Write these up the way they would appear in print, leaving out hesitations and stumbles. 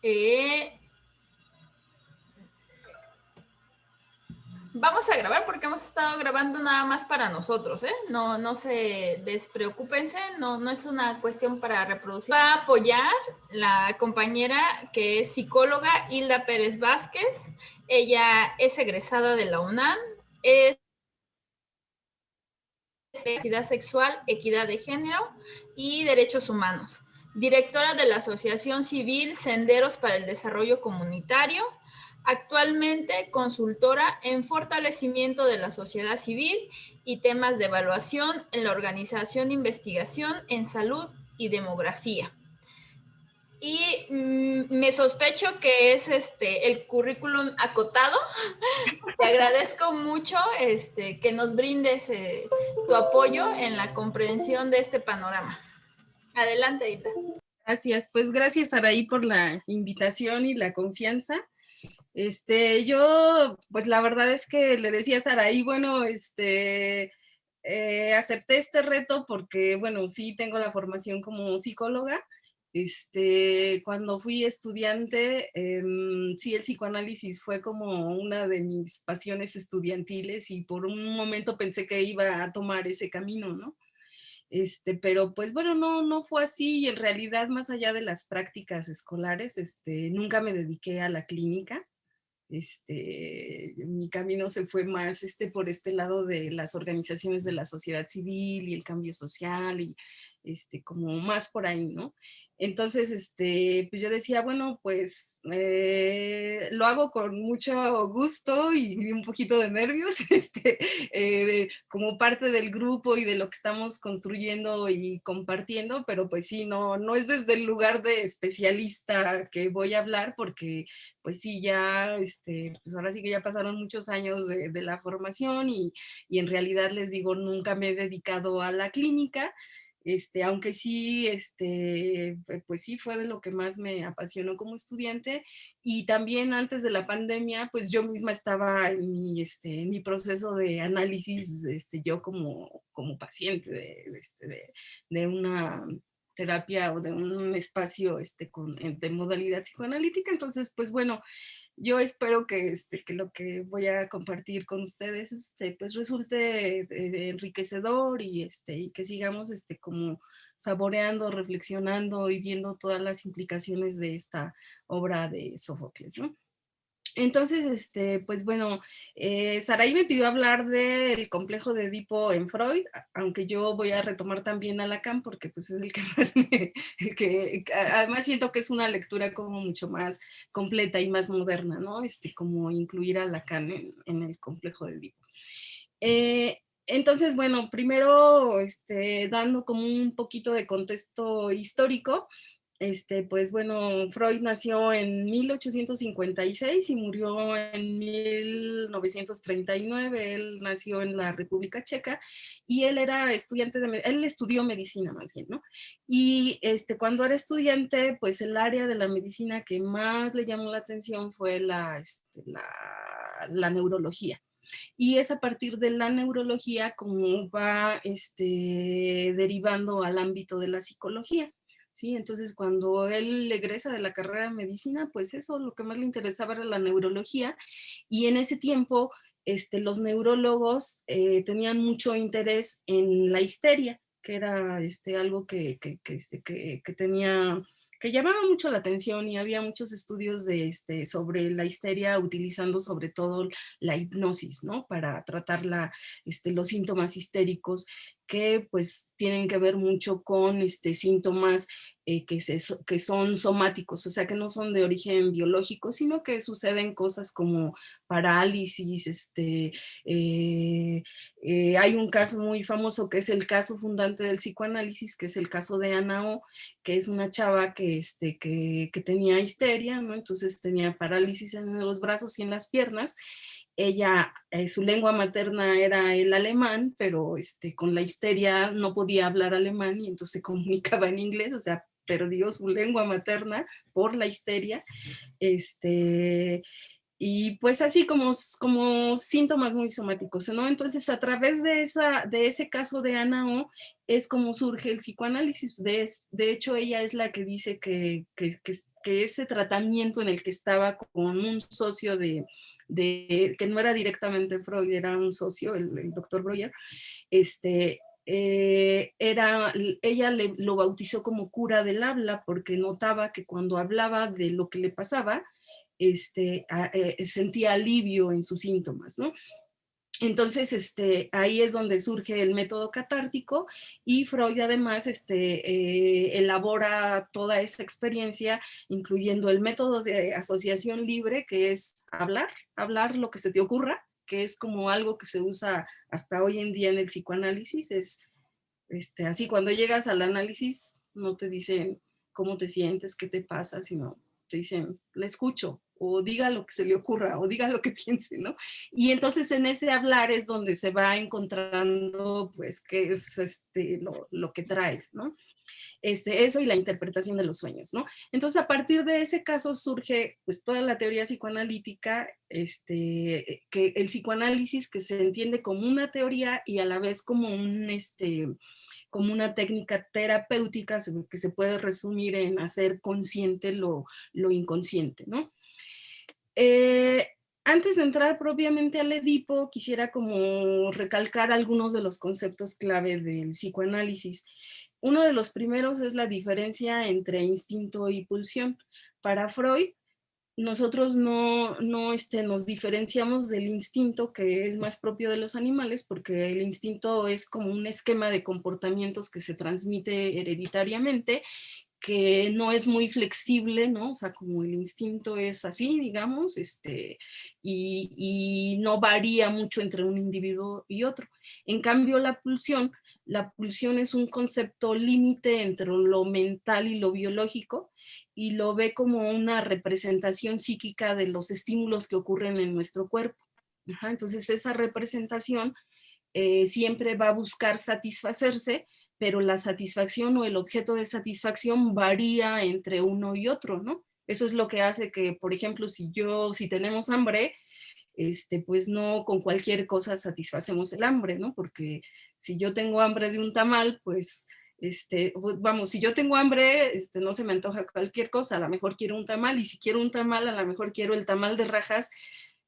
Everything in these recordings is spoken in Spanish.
Eh, Vamos a grabar porque hemos estado grabando nada más para nosotros, ¿eh? No, no se despreocúpense, no, no es una cuestión para reproducir. Va a apoyar la compañera que es psicóloga Hilda Pérez Vázquez. Ella es egresada de la UNAM, es equidad sexual, equidad de género y derechos humanos. Directora de la Asociación Civil Senderos para el Desarrollo Comunitario, actualmente consultora en fortalecimiento de la sociedad civil y temas de evaluación en la Organización de Investigación en Salud y Demografía. Y me sospecho que es el currículum acotado. Te agradezco mucho que nos brindes tu apoyo en la comprensión de este panorama. Adelante, Ita. Gracias, pues gracias Araí por la invitación y la confianza. Yo, pues la verdad es que le decía a Saraí, bueno, acepté este reto porque, bueno, sí tengo la formación como psicóloga. Cuando fui estudiante, sí, el psicoanálisis fue como una de mis pasiones estudiantiles y por un momento pensé que iba a tomar ese camino, ¿no? Pero pues bueno, no fue así y en realidad más allá de las prácticas escolares, nunca me dediqué a la clínica. Mi camino se fue más por este lado de las organizaciones de la sociedad civil y el cambio social y como más por ahí, ¿no? Entonces, pues yo decía, bueno, pues lo hago con mucho gusto y un poquito de nervios, como parte del grupo y de lo que estamos construyendo y compartiendo, pero pues sí, no es desde el lugar de especialista que voy a hablar porque pues sí, ya, pues ahora sí que ya pasaron muchos años de la formación y en realidad les digo, nunca me he dedicado a la clínica, aunque sí, pues sí fue de lo que más me apasionó como estudiante y también antes de la pandemia, pues yo misma estaba en mi proceso de análisis, yo como paciente de una terapia o de un espacio de modalidad psicoanalítica. Entonces, pues bueno, yo espero que lo que voy a compartir con ustedes pues resulte enriquecedor y que sigamos como saboreando, reflexionando y viendo todas las implicaciones de esta obra de Sófocles, ¿no? Entonces, pues bueno, Saraí me pidió hablar del complejo de Edipo en Freud, aunque yo voy a retomar también a Lacan porque pues es el que más además siento que es una lectura como mucho más completa y más moderna, ¿no? Como incluir a Lacan en el complejo de Edipo. Entonces, bueno, primero, dando como un poquito de contexto histórico, pues bueno, Freud nació en 1856 y murió en 1939. Él nació en la República Checa y él era estudiante él estudió medicina más bien, ¿no? Y cuando era estudiante, pues el área de la medicina que más le llamó la atención fue la neurología. Y es a partir de la neurología como va derivando al ámbito de la psicología. ¿Sí? Entonces, cuando él egresa de la carrera de medicina, pues eso, lo que más le interesaba era la neurología. Y en ese tiempo, los neurólogos tenían mucho interés en la histeria, que era algo que tenía que llamaba mucho la atención y había muchos estudios sobre la histeria utilizando sobre todo la hipnosis, ¿no? Para tratar los síntomas histéricos que pues tienen que ver mucho con síntomas que son somáticos, o sea, que no son de origen biológico, sino que suceden cosas como parálisis, hay un caso muy famoso que es el caso fundante del psicoanálisis, que es el caso de Ana O, que es una chava que tenía histeria, ¿no? Entonces tenía parálisis en los brazos y en las piernas. Ella, su lengua materna era el alemán, pero con la histeria no podía hablar alemán y entonces se comunicaba en inglés, o sea, perdió su lengua materna por la histeria. Y pues así como síntomas muy somáticos, ¿no? Entonces, a través de ese caso de Ana O, es como surge el psicoanálisis. De hecho, ella es la que dice que que ese tratamiento en el que estaba con un socio que no era directamente Freud, era un socio, el doctor Breuer, ella lo bautizó como cura del habla porque notaba que cuando hablaba de lo que le pasaba, sentía alivio en sus síntomas, ¿no? Entonces, ahí es donde surge el método catártico y Freud además elabora toda esa experiencia, incluyendo el método de asociación libre, que es hablar lo que se te ocurra, que es como algo que se usa hasta hoy en día en el psicoanálisis. Es así, cuando llegas al análisis, no te dicen cómo te sientes, qué te pasa, sino te dicen, le escucho, o diga lo que se le ocurra, o diga lo que piense, ¿no? Y entonces en ese hablar es donde se va encontrando, pues, qué es lo que traes, ¿no? Eso y la interpretación de los sueños, ¿no? Entonces, a partir de ese caso surge, pues, toda la teoría psicoanalítica, que el psicoanálisis que se entiende como una teoría y a la vez como como una técnica terapéutica que se puede resumir en hacer consciente lo inconsciente, ¿no? Antes de entrar propiamente al Edipo, quisiera como recalcar algunos de los conceptos clave del psicoanálisis. Uno de los primeros es la diferencia entre instinto y pulsión. Para Freud, nosotros no nos diferenciamos del instinto, que es más propio de los animales, porque el instinto es como un esquema de comportamientos que se transmite hereditariamente, que no es muy flexible, ¿no? O sea, como el instinto es así, digamos, y no varía mucho entre un individuo y otro. En cambio, la pulsión es un concepto límite entre lo mental y lo biológico, y lo ve como una representación psíquica de los estímulos que ocurren en nuestro cuerpo. Ajá, entonces, esa representación siempre va a buscar satisfacerse, pero la satisfacción o el objeto de satisfacción varía entre uno y otro, ¿no? Eso es lo que hace que, por ejemplo, si tenemos hambre, pues no con cualquier cosa satisfacemos el hambre, ¿no? Porque si yo tengo hambre de un tamal, pues, vamos, si yo tengo hambre, no se me antoja cualquier cosa, a lo mejor quiero un tamal, y si quiero un tamal, a lo mejor quiero el tamal de rajas,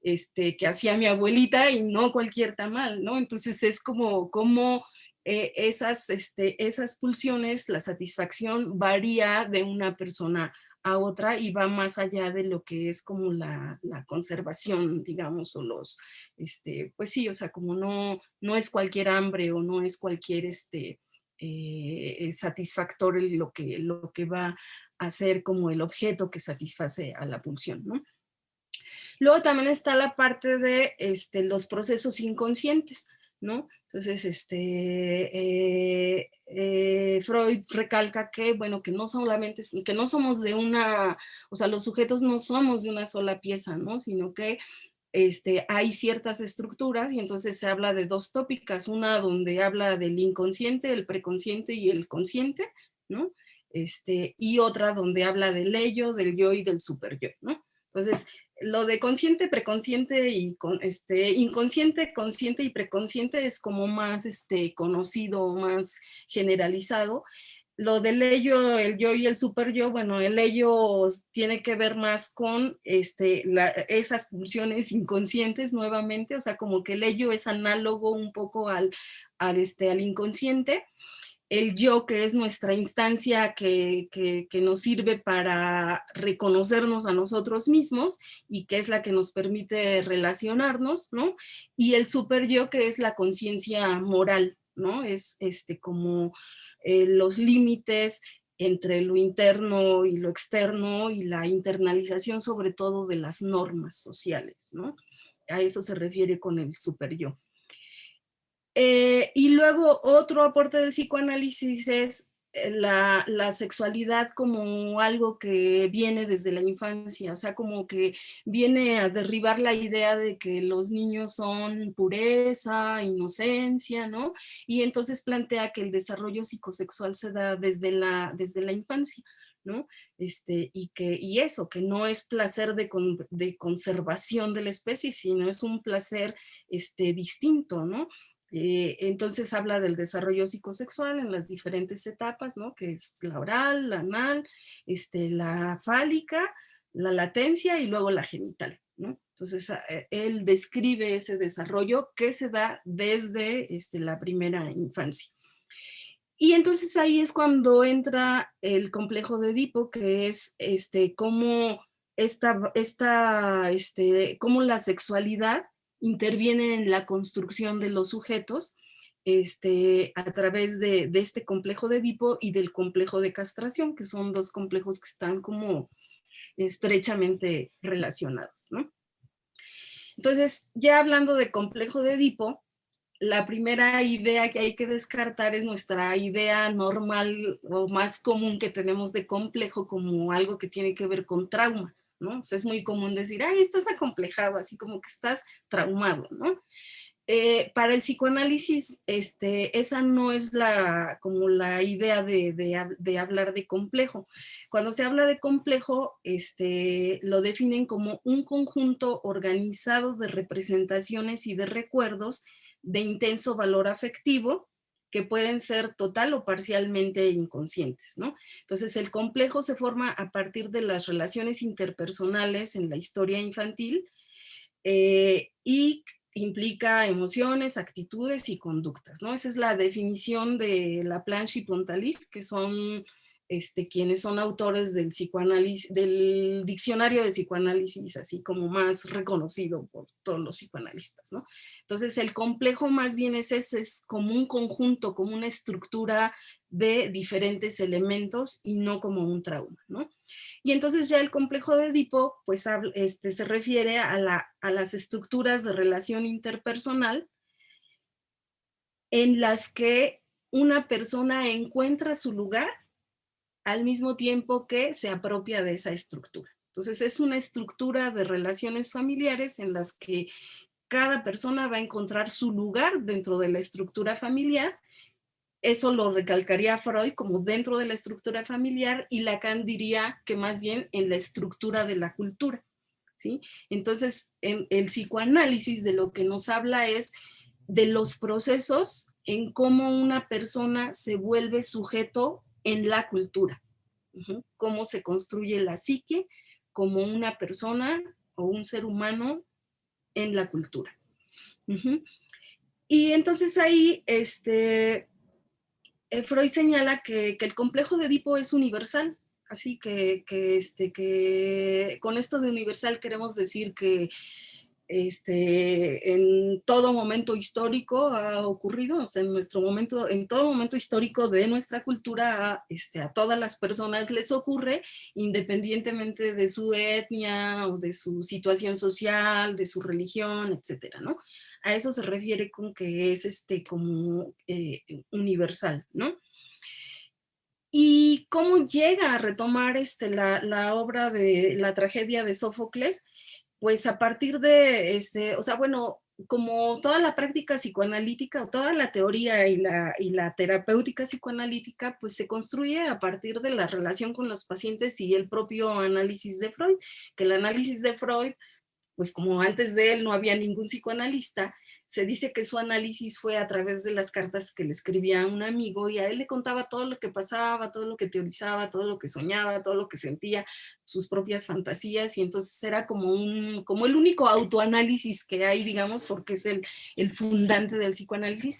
que hacía mi abuelita y no cualquier tamal, ¿no? Entonces es como esas pulsiones, la satisfacción varía de una persona a otra y va más allá de lo que es como la conservación, digamos, o pues sí, o sea, como no es cualquier hambre o no es cualquier satisfactor lo que va a ser como el objeto que satisface a la pulsión, ¿no? Luego también está la parte de los procesos inconscientes, ¿no? Entonces, Freud recalca que, bueno, que no somos de una, o sea, los sujetos no somos de una sola pieza, ¿no? Sino que hay ciertas estructuras y entonces se habla de dos tópicas, una donde habla del inconsciente, el preconsciente y el consciente, ¿no? Y otra donde habla del ello, del yo y del superyo, ¿no? Entonces, lo de consciente, preconsciente y inconsciente, consciente y preconsciente es como más conocido, más generalizado. Lo del ello, el yo y el superyo, bueno, el ello tiene que ver más con esas funciones inconscientes nuevamente, o sea, como que el ello es análogo un poco al inconsciente. El yo, que es nuestra instancia que nos sirve para reconocernos a nosotros mismos y que es la que nos permite relacionarnos, ¿no? Y el super yo, que es la conciencia moral, ¿no? Es como los límites entre lo interno y lo externo y la internalización sobre todo de las normas sociales, ¿no? A eso se refiere con el super yo. Y luego otro aporte del psicoanálisis es la sexualidad como algo que viene desde la infancia, o sea, como que viene a derribar la idea de que los niños son pureza, inocencia, ¿no? Y entonces plantea que el desarrollo psicosexual se da desde la infancia, ¿no? Y eso, que no es placer de conservación de la especie, sino es un placer distinto, ¿no? Entonces habla del desarrollo psicosexual en las diferentes etapas, ¿no? Que es la oral, la anal, la fálica, la latencia y luego la genital, ¿no? Entonces él describe ese desarrollo que se da desde la primera infancia. Y entonces ahí es cuando entra el complejo de Edipo, que es cómo cómo la sexualidad interviene en la construcción de los sujetos a través de este complejo de Edipo y del complejo de castración, que son dos complejos que están como estrechamente relacionados, ¿no? Entonces, ya hablando de complejo de Edipo, la primera idea que hay que descartar es nuestra idea normal o más común que tenemos de complejo como algo que tiene que ver con trauma, ¿no? O sea, es muy común decir, ay, estás acomplejado, así como que estás traumado, ¿no? Para el psicoanálisis, esa no es como la idea de hablar de complejo. Cuando se habla de complejo, lo definen como un conjunto organizado de representaciones y de recuerdos de intenso valor afectivo que pueden ser total o parcialmente inconscientes, ¿no? Entonces, el complejo se forma a partir de las relaciones interpersonales en la historia infantil y implica emociones, actitudes y conductas, ¿no? Esa es la definición de Laplanche y Pontalis, que son quienes son autores del psicoanálisis, del diccionario de psicoanálisis, así como más reconocido por todos los psicoanalistas, ¿no? Entonces, el complejo más bien es como un conjunto, como una estructura de diferentes elementos y no como un trauma, ¿no? Y entonces ya el complejo de Edipo pues se refiere a las estructuras de relación interpersonal en las que una persona encuentra su lugar al mismo tiempo que se apropia de esa estructura. Entonces es una estructura de relaciones familiares en las que cada persona va a encontrar su lugar dentro de la estructura familiar. Eso lo recalcaría Freud como dentro de la estructura familiar y Lacan diría que más bien en la estructura de la cultura, ¿sí? Entonces, en el psicoanálisis de lo que nos habla es de los procesos en cómo una persona se vuelve sujeto en la cultura, cómo se construye la psique como una persona o un ser humano en la cultura. Y entonces ahí, Freud señala que el complejo de Edipo es universal, así que con esto de universal queremos decir que en todo momento histórico ha ocurrido, o sea, en todo momento histórico de nuestra cultura, a todas las personas les ocurre, independientemente de su etnia o de su situación social, de su religión, etcétera, ¿no? A eso se refiere con que es como universal, ¿no? ¿Y cómo llega a retomar la obra de la tragedia de Sófocles? Pues a partir de, o sea, bueno, como toda la práctica psicoanalítica, o toda la teoría y la terapéutica psicoanalítica, pues se construye a partir de la relación con los pacientes y el propio análisis de Freud, que el análisis de Freud pues como antes de él no había ningún psicoanalista, se dice que su análisis fue a través de las cartas que le escribía a un amigo y a él le contaba todo lo que pasaba, todo lo que teorizaba, todo lo que soñaba, todo lo que sentía, sus propias fantasías, y entonces era como el único autoanálisis que hay, digamos, porque es el fundante del psicoanálisis.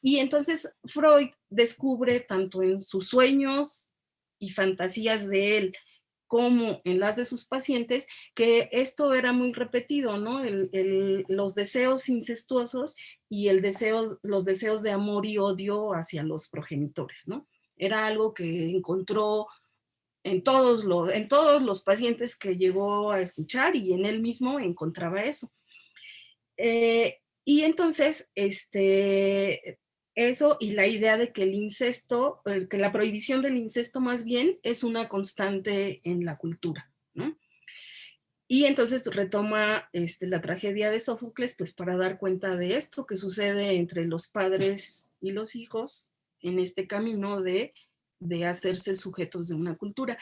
Y entonces Freud descubre tanto en sus sueños y fantasías de él, como en las de sus pacientes, que esto era muy repetido, ¿no? Los deseos incestuosos y los deseos de amor y odio hacia los progenitores, ¿no? Era algo que encontró en todos los pacientes que llegó a escuchar y en él mismo encontraba eso. Y entonces, eso y la idea de que el incesto, que la prohibición del incesto más bien es una constante en la cultura, ¿no? Y entonces retoma la tragedia de Sófocles, pues para dar cuenta de esto que sucede entre los padres y los hijos en este camino de hacerse sujetos de una cultura.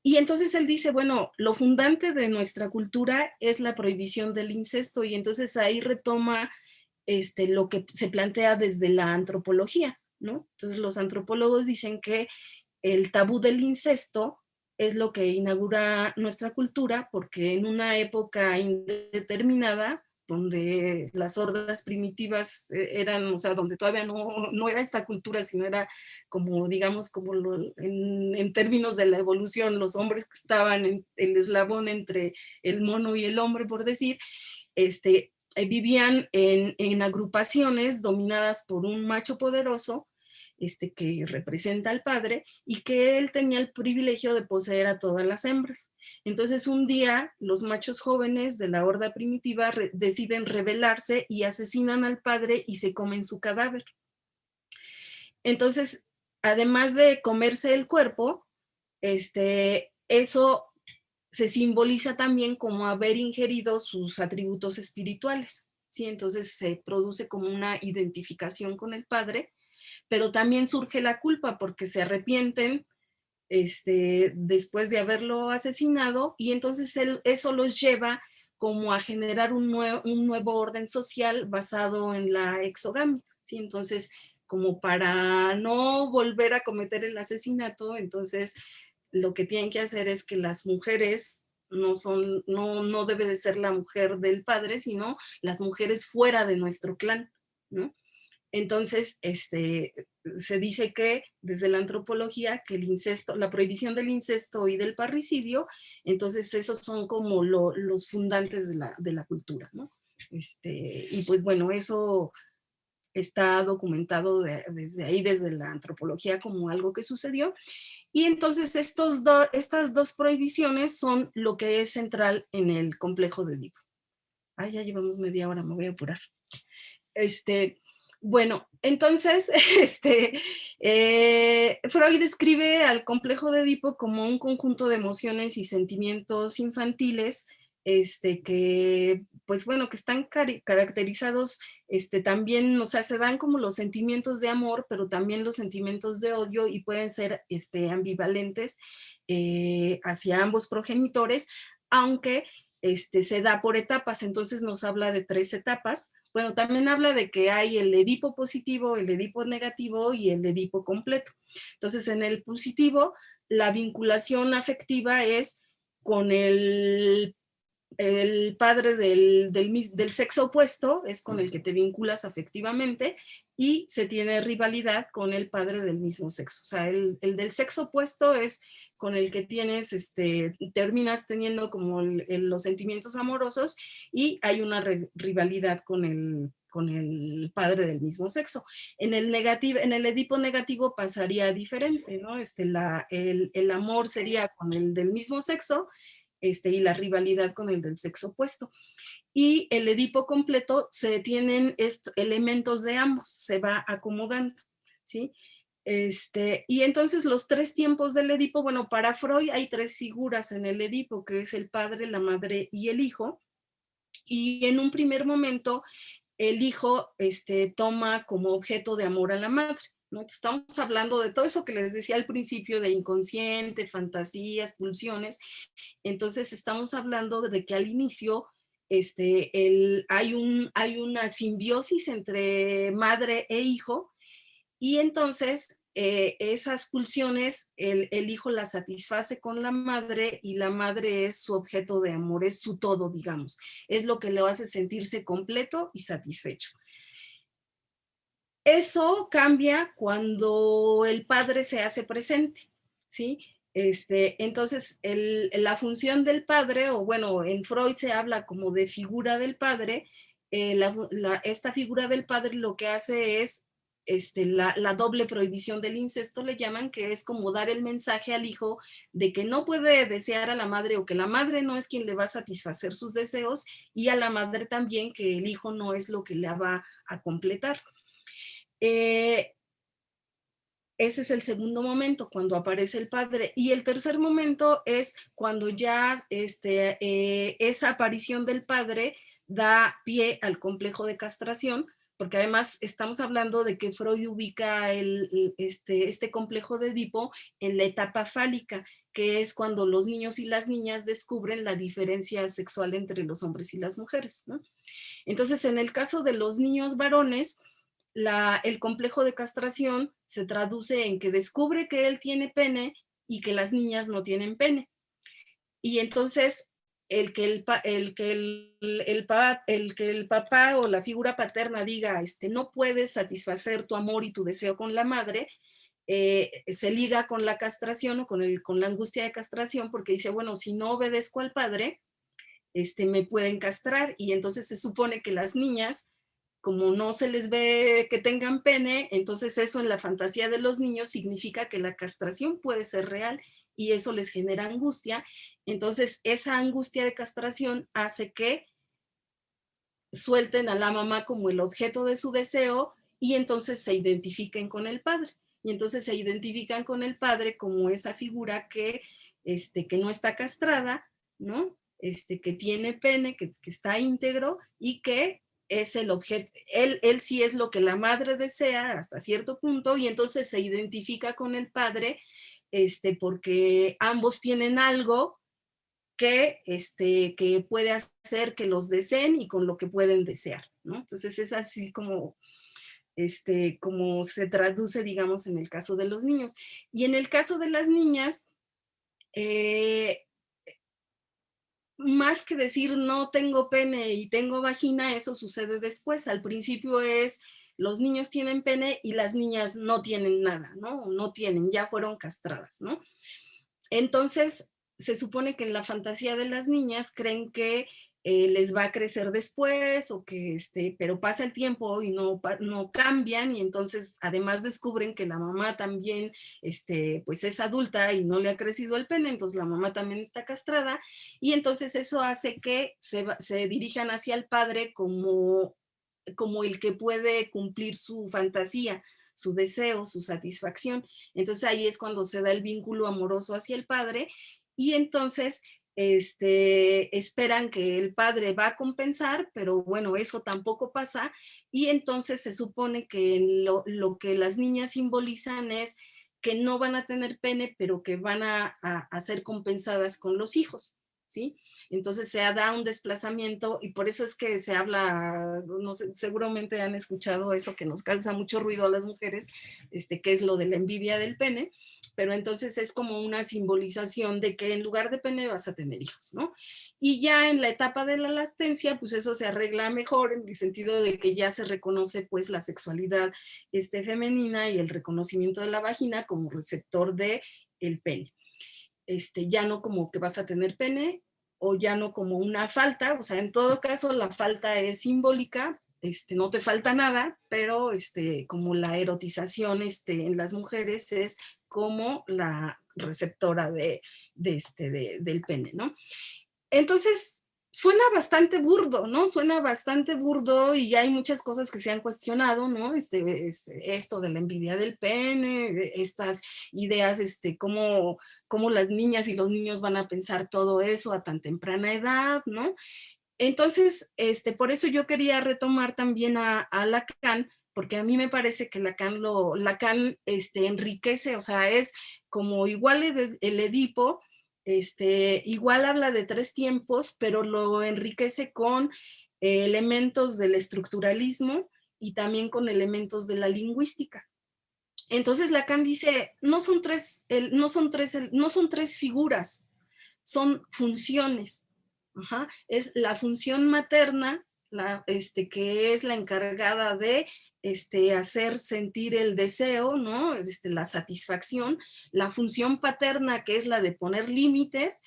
Y entonces él dice, bueno, lo fundante de nuestra cultura es la prohibición del incesto, y entonces ahí retoma lo que se plantea desde la antropología, ¿no? Entonces los antropólogos dicen que el tabú del incesto es lo que inaugura nuestra cultura, porque en una época indeterminada, donde las hordas primitivas eran, o sea, donde todavía no era esta cultura, sino era como, digamos, como en términos de la evolución, los hombres que estaban en el eslabón entre el mono y el hombre, por decir, vivían en agrupaciones dominadas por un macho poderoso, que representa al padre, y que él tenía el privilegio de poseer a todas las hembras. Entonces un día los machos jóvenes de la horda primitiva deciden rebelarse y asesinan al padre y se comen su cadáver. Entonces, además de comerse el cuerpo, eso se simboliza también como haber ingerido sus atributos espirituales, ¿sí? Entonces se produce como una identificación con el padre, pero también surge la culpa porque se arrepienten después de haberlo asesinado, y entonces eso los lleva como a generar un nuevo orden social basado en la exogamia, ¿sí? Entonces, como para no volver a cometer el asesinato, entonces lo que tienen que hacer es que las mujeres no debe de ser la mujer del padre, sino las mujeres fuera de nuestro clan, ¿no? Entonces, se dice que desde la antropología que el incesto, la prohibición del incesto y del parricidio, entonces esos son como los fundantes de la cultura, ¿no? Y pues bueno, eso está documentado desde ahí, desde la antropología, como algo que sucedió. Y entonces estas dos prohibiciones son lo que es central en el complejo de Edipo. Ay, ya llevamos media hora, me voy a apurar. Bueno, entonces, Freud describe al complejo de Edipo como un conjunto de emociones y sentimientos infantiles, que, pues bueno, que están caracterizados, también, o sea, se dan como los sentimientos de amor, pero también los sentimientos de odio, y pueden ser, ambivalentes hacia ambos progenitores, aunque se da por etapas. Entonces nos habla de 3 etapas. Bueno, también habla de que hay el Edipo positivo, el Edipo negativo y el Edipo completo. Entonces, en el positivo, la vinculación afectiva es con el padre del sexo opuesto, es con el que te vinculas afectivamente, y se tiene rivalidad con el padre del mismo sexo. O sea, el del sexo opuesto es con el que terminas teniendo como los sentimientos amorosos, y hay una rivalidad con el padre del mismo sexo. En el Edipo negativo pasaría diferente, ¿no? El amor sería con el del mismo sexo, y la rivalidad con el del sexo opuesto. Y el Edipo completo se tienen elementos de ambos, se va acomodando, ¿sí? Y entonces los 3 tiempos del Edipo, bueno, para Freud hay 3 figuras en el Edipo, que es el padre, la madre y el hijo, y en un primer momento el hijo toma como objeto de amor a la madre, ¿no? Estamos hablando de todo eso que les decía al principio, de inconsciente, fantasías, pulsiones. Entonces estamos hablando de que al inicio hay una simbiosis entre madre e hijo, y entonces esas pulsiones el hijo las satisface con la madre, y la madre es su objeto de amor, es su todo, digamos, es lo que le hace sentirse completo y satisfecho. Eso cambia cuando el padre se hace presente, ¿sí? Entonces, la función del padre, o bueno, en Freud se habla como de figura del padre, esta figura del padre lo que hace es la doble prohibición del incesto, le llaman, que es como dar el mensaje al hijo de que no puede desear a la madre, o que la madre no es quien le va a satisfacer sus deseos, y a la madre también que el hijo no es lo que le va a completar. Ese es el segundo momento, cuando aparece el padre. Y el tercer momento es cuando ya esa aparición del padre da pie al complejo de castración, porque además estamos hablando de que Freud ubica este complejo de Edipo en la etapa fálica, que es cuando los niños y las niñas descubren la diferencia sexual entre los hombres y las mujeres, ¿no? Entonces, en el caso de los niños varones, el complejo de castración se traduce en que descubre que él tiene pene y que las niñas no tienen pene. Y entonces el que el papá o la figura paterna diga, no puedes satisfacer tu amor y tu deseo con la madre, se liga con la castración o con la angustia de castración, porque dice, bueno, si no obedezco al padre, me pueden castrar. Y entonces se supone que las niñas, como no se les ve que tengan pene, entonces eso en la fantasía de los niños significa que la castración puede ser real y eso les genera angustia. Entonces esa angustia de castración hace que suelten a la mamá como el objeto de su deseo y entonces se identifiquen con el padre. Y entonces se identifican con el padre como esa figura que no está castrada, ¿no? Que tiene pene, que está íntegro y que es el objeto, él sí es lo que la madre desea hasta cierto punto y entonces se identifica con el padre porque ambos tienen algo que puede hacer que los deseen y con lo que pueden desear, ¿no? Entonces es así como se traduce, digamos, en el caso de los niños. Y en el caso de las niñas, eh, más que decir no tengo pene y tengo vagina, eso sucede después. Al principio es los niños tienen pene y las niñas no tienen nada, ¿no? No tienen, ya fueron castradas, ¿no? Entonces, se supone que en la fantasía de las niñas creen que les va a crecer después o que pero pasa el tiempo y no cambian y entonces además descubren que la mamá también pues es adulta y no le ha crecido el pene, entonces la mamá también está castrada y entonces eso hace que se dirijan hacia el padre como el que puede cumplir su fantasía, su deseo, su satisfacción. Entonces ahí es cuando se da el vínculo amoroso hacia el padre y entonces esperan que el padre va a compensar, pero bueno, eso tampoco pasa y entonces se supone que lo que las niñas simbolizan es que no van a tener pene, pero que van a ser compensadas con los hijos, ¿sí? Entonces se da un desplazamiento y por eso es que se habla, no sé, seguramente han escuchado eso que nos causa mucho ruido a las mujeres, que es lo de la envidia del pene, pero entonces es como una simbolización de que en lugar de pene vas a tener hijos, ¿no? Y ya en la etapa de la lactancia, pues eso se arregla mejor en el sentido de que ya se reconoce pues la sexualidad femenina y el reconocimiento de la vagina como receptor de el pene. Ya no como que vas a tener pene o ya no como una falta, o sea, en todo caso la falta es simbólica, no te falta nada, pero como la erotización en las mujeres es como la receptora del pene, ¿no? Entonces, suena bastante burdo, ¿no? Suena bastante burdo y hay muchas cosas que se han cuestionado, ¿no? Esto de la envidia del pene, estas ideas, cómo las niñas y los niños van a pensar todo eso a tan temprana edad, ¿no? Entonces, por eso yo quería retomar también a Lacan, porque a mí me parece que Lacan enriquece, o sea, es como igual el Edipo, igual habla de tres tiempos, pero lo enriquece con elementos del estructuralismo y también con elementos de la lingüística. Entonces Lacan dice, no son tres figuras, son funciones. Ajá. Es la función materna, que es la encargada de hacer sentir el deseo, ¿no? La satisfacción, la función paterna, que es la de poner límites,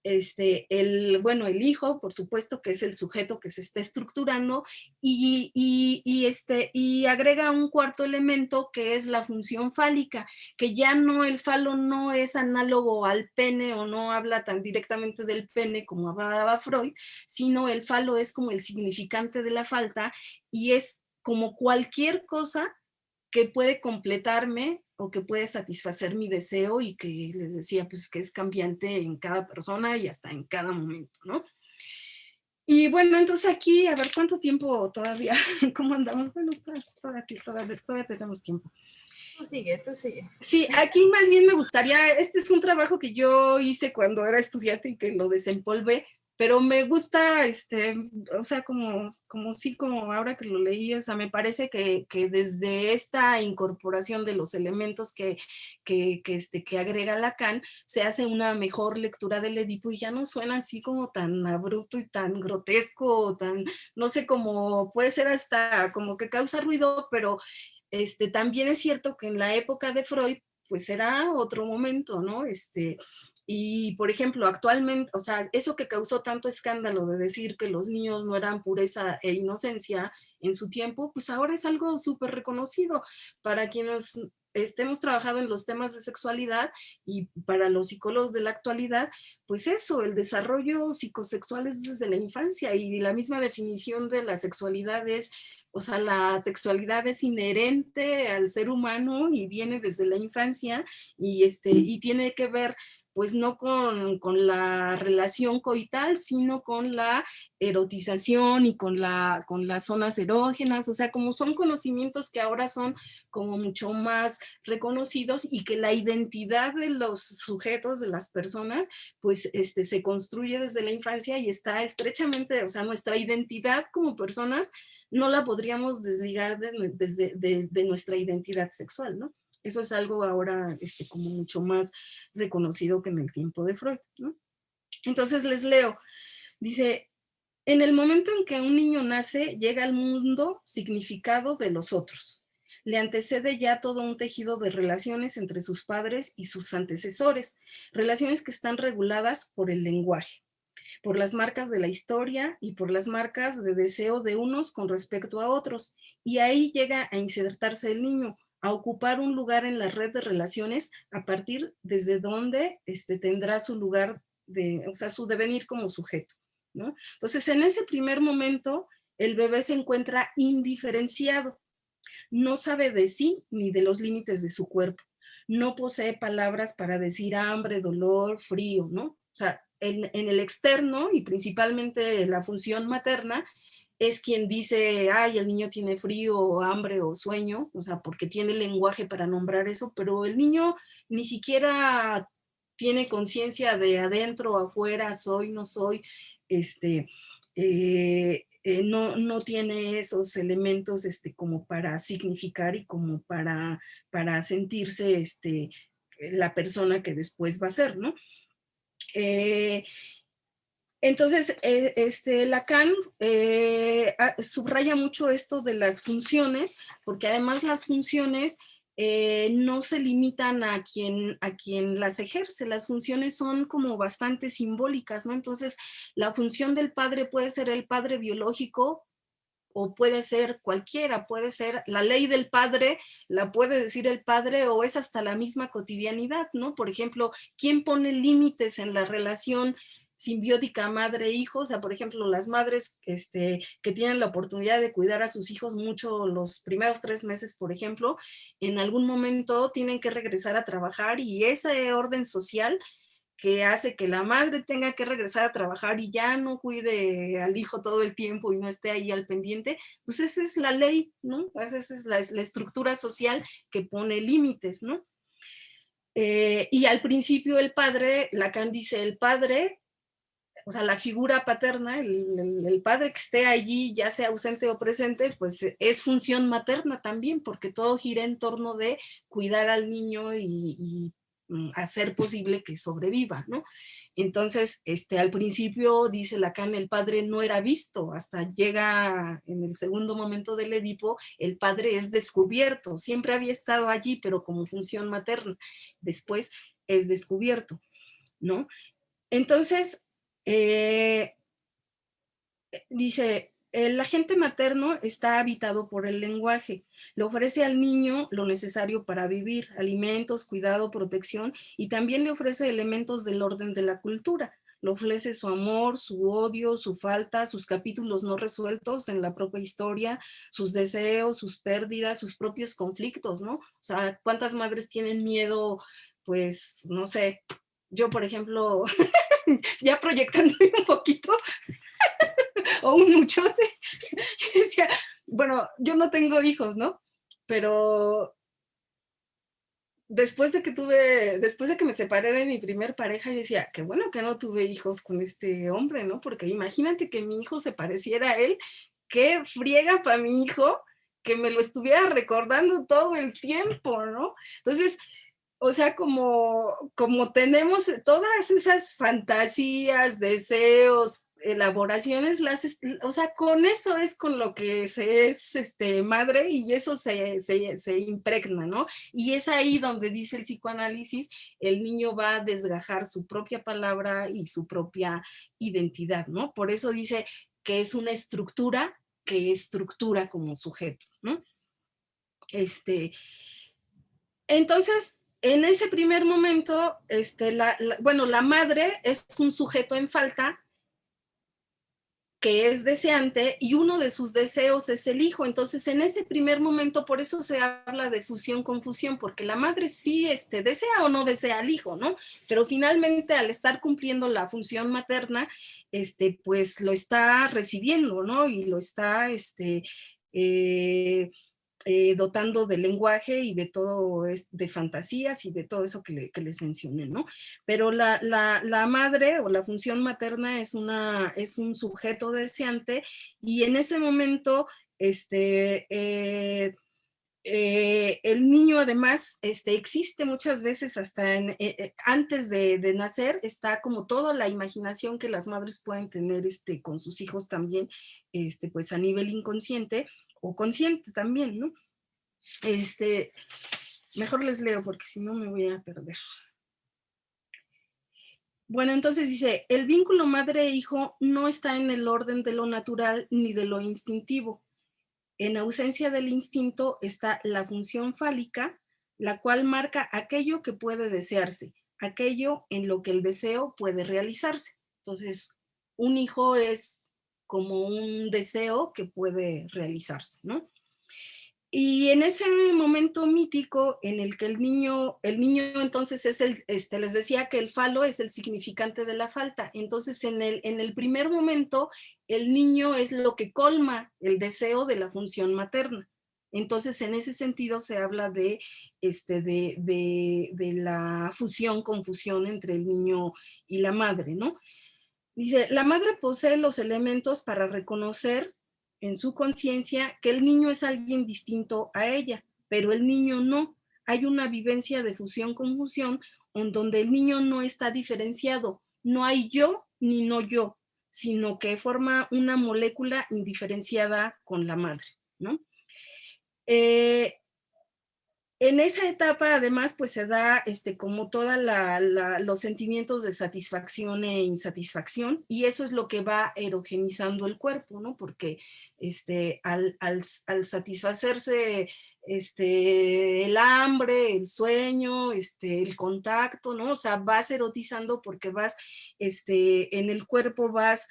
el hijo, por supuesto, que es el sujeto que se está estructurando, y agrega un cuarto elemento que es la función fálica, que ya no, el falo no es análogo al pene o no habla tan directamente del pene como hablaba Freud, sino el falo es como el significante de la falta y es como cualquier cosa que puede completarme o que puede satisfacer mi deseo y que les decía, pues que es cambiante en cada persona y hasta en cada momento, ¿no? Y bueno, entonces aquí, a ver, ¿cuánto tiempo todavía? ¿Cómo andamos? Bueno, todavía tenemos tiempo. Tú sigue, tú sigue. Sí, aquí más bien me gustaría, este es un trabajo que yo hice cuando era estudiante y que lo desempolvé, pero me gusta, o sea, como ahora que lo leí, o sea, me parece que desde esta incorporación de los elementos que agrega Lacan, se hace una mejor lectura del Edipo y ya no suena así como tan abrupto y tan grotesco, o tan, no sé, como puede ser hasta como que causa ruido, pero también es cierto que en la época de Freud, pues era otro momento, ¿no? Y por ejemplo, actualmente, o sea, eso que causó tanto escándalo de decir que los niños no eran pureza e inocencia en su tiempo, pues ahora es algo súper reconocido para quienes estemos trabajando en los temas de sexualidad y para los psicólogos de la actualidad, pues eso, el desarrollo psicosexual es desde la infancia y la misma definición de la sexualidad es, o sea, la sexualidad es inherente al ser humano y viene desde la infancia y tiene que ver pues no con la relación coital, sino con la erotización y con las zonas erógenas, o sea, como son conocimientos que ahora son como mucho más reconocidos y que la identidad de los sujetos, de las personas, pues se construye desde la infancia y está estrechamente, o sea, nuestra identidad como personas no la podríamos desligar de nuestra identidad sexual, ¿no? Eso es algo ahora como mucho más reconocido que en el tiempo de Freud, ¿no? Entonces les leo, dice, en el momento en que un niño nace, llega al mundo significado de los otros. Le antecede ya todo un tejido de relaciones entre sus padres y sus antecesores, relaciones que están reguladas por el lenguaje, por las marcas de la historia y por las marcas de deseo de unos con respecto a otros. Y ahí llega a insertarse el niño, a ocupar un lugar en la red de relaciones a partir desde donde tendrá su lugar, o sea, su devenir como sujeto, ¿no? Entonces, en ese primer momento, el bebé se encuentra indiferenciado, no sabe de sí ni de los límites de su cuerpo, no posee palabras para decir hambre, dolor, frío, ¿no? O sea, en el externo y principalmente la función materna es quien dice, ay, el niño tiene frío o hambre o sueño, o sea, porque tiene lenguaje para nombrar eso, pero el niño ni siquiera tiene conciencia de adentro, afuera, soy, no soy, no tiene esos elementos como para significar y como para sentirse la persona que después va a ser, ¿no? Entonces, Lacan subraya mucho esto de las funciones, porque además las funciones no se limitan a quien las ejerce, las funciones son como bastante simbólicas, ¿no? Entonces, la función del padre puede ser el padre biológico, o puede ser cualquiera, puede ser la ley del padre, la puede decir el padre, o es hasta la misma cotidianidad, ¿no? Por ejemplo, ¿quién pone límites en la relación simbiótica madre-hijo? O sea, por ejemplo, las madres que tienen la oportunidad de cuidar a sus hijos mucho los primeros 3 meses, por ejemplo, en algún momento tienen que regresar a trabajar y ese orden social que hace que la madre tenga que regresar a trabajar y ya no cuide al hijo todo el tiempo y no esté ahí al pendiente, pues esa es la ley, ¿no? Esa es la estructura social que pone límites, ¿no? Y al principio el padre, Lacan dice, el padre, o sea, la figura paterna, el padre que esté allí, ya sea ausente o presente, pues es función materna también, porque todo gira en torno de cuidar al niño y hacer posible que sobreviva, ¿no? Entonces, al principio, dice Lacan, el padre no era visto, hasta llega en el segundo momento del Edipo, el padre es descubierto, siempre había estado allí, pero como función materna, después es descubierto, ¿no? Entonces, eh, dice, el agente materno está habitado por el lenguaje, le ofrece al niño lo necesario para vivir, alimentos, cuidado, protección, y también le ofrece elementos del orden de la cultura. Le ofrece su amor, su odio, su falta, sus capítulos no resueltos en la propia historia, sus deseos, sus pérdidas, sus propios conflictos, ¿no? O sea, ¿cuántas madres tienen miedo? Pues, no sé, yo, por ejemplo, ya proyectando un poquito, o un muchote. Y decía, bueno, yo no tengo hijos, ¿no? Pero después de que me separé de mi primer pareja, yo decía, qué bueno que no tuve hijos con este hombre, ¿no? Porque imagínate que mi hijo se pareciera a él, qué friega para mi hijo que me lo estuviera recordando todo el tiempo, ¿no? Entonces, o sea, como tenemos todas esas fantasías, deseos, elaboraciones, o sea, con eso es con lo que se es madre y eso se impregna, ¿no? Y es ahí donde dice el psicoanálisis, el niño va a desgajar su propia palabra y su propia identidad, ¿no? Por eso dice que es una estructura que estructura como sujeto, ¿no? Entonces, en ese primer momento, la madre es un sujeto en falta que es deseante y uno de sus deseos es el hijo. Entonces, en ese primer momento, por eso se habla de fusión-confusión, porque la madre sí desea o no desea al hijo, ¿no? Pero finalmente, al estar cumpliendo la función materna, pues lo está recibiendo, ¿no? Y lo está, dotando de lenguaje y de todo, de fantasías y de todo eso que les mencioné, ¿no? Pero la madre o la función materna es un sujeto deseante y en ese momento, el niño además existe muchas veces hasta antes de nacer, está como toda la imaginación que las madres pueden tener con sus hijos también, pues a nivel inconsciente o consciente también, ¿no? Mejor les leo porque si no me voy a perder. Bueno, entonces dice, el vínculo madre-hijo no está en el orden de lo natural ni de lo instintivo. En ausencia del instinto está la función fálica, la cual marca aquello que puede desearse, aquello en lo que el deseo puede realizarse. Entonces, un hijo es como un deseo que puede realizarse, ¿no? Y en ese momento mítico en el que el niño entonces es les decía que el falo es el significante de la falta. Entonces en el primer momento el niño es lo que colma el deseo de la función materna. Entonces en ese sentido se habla de la fusión-confusión entre el niño y la madre, ¿no? Dice, la madre posee los elementos para reconocer en su conciencia que el niño es alguien distinto a ella, pero el niño no. Hay una vivencia de fusión-confusión en donde el niño no está diferenciado. No hay yo ni no yo, sino que forma una molécula indiferenciada con la madre, ¿no? En esa etapa, además, pues se da como todos los sentimientos de satisfacción e insatisfacción, y eso es lo que va erogenizando el cuerpo, ¿no? Porque al satisfacerse el hambre, el sueño, el contacto, ¿no? O sea, vas erotizando porque vas, en el cuerpo vas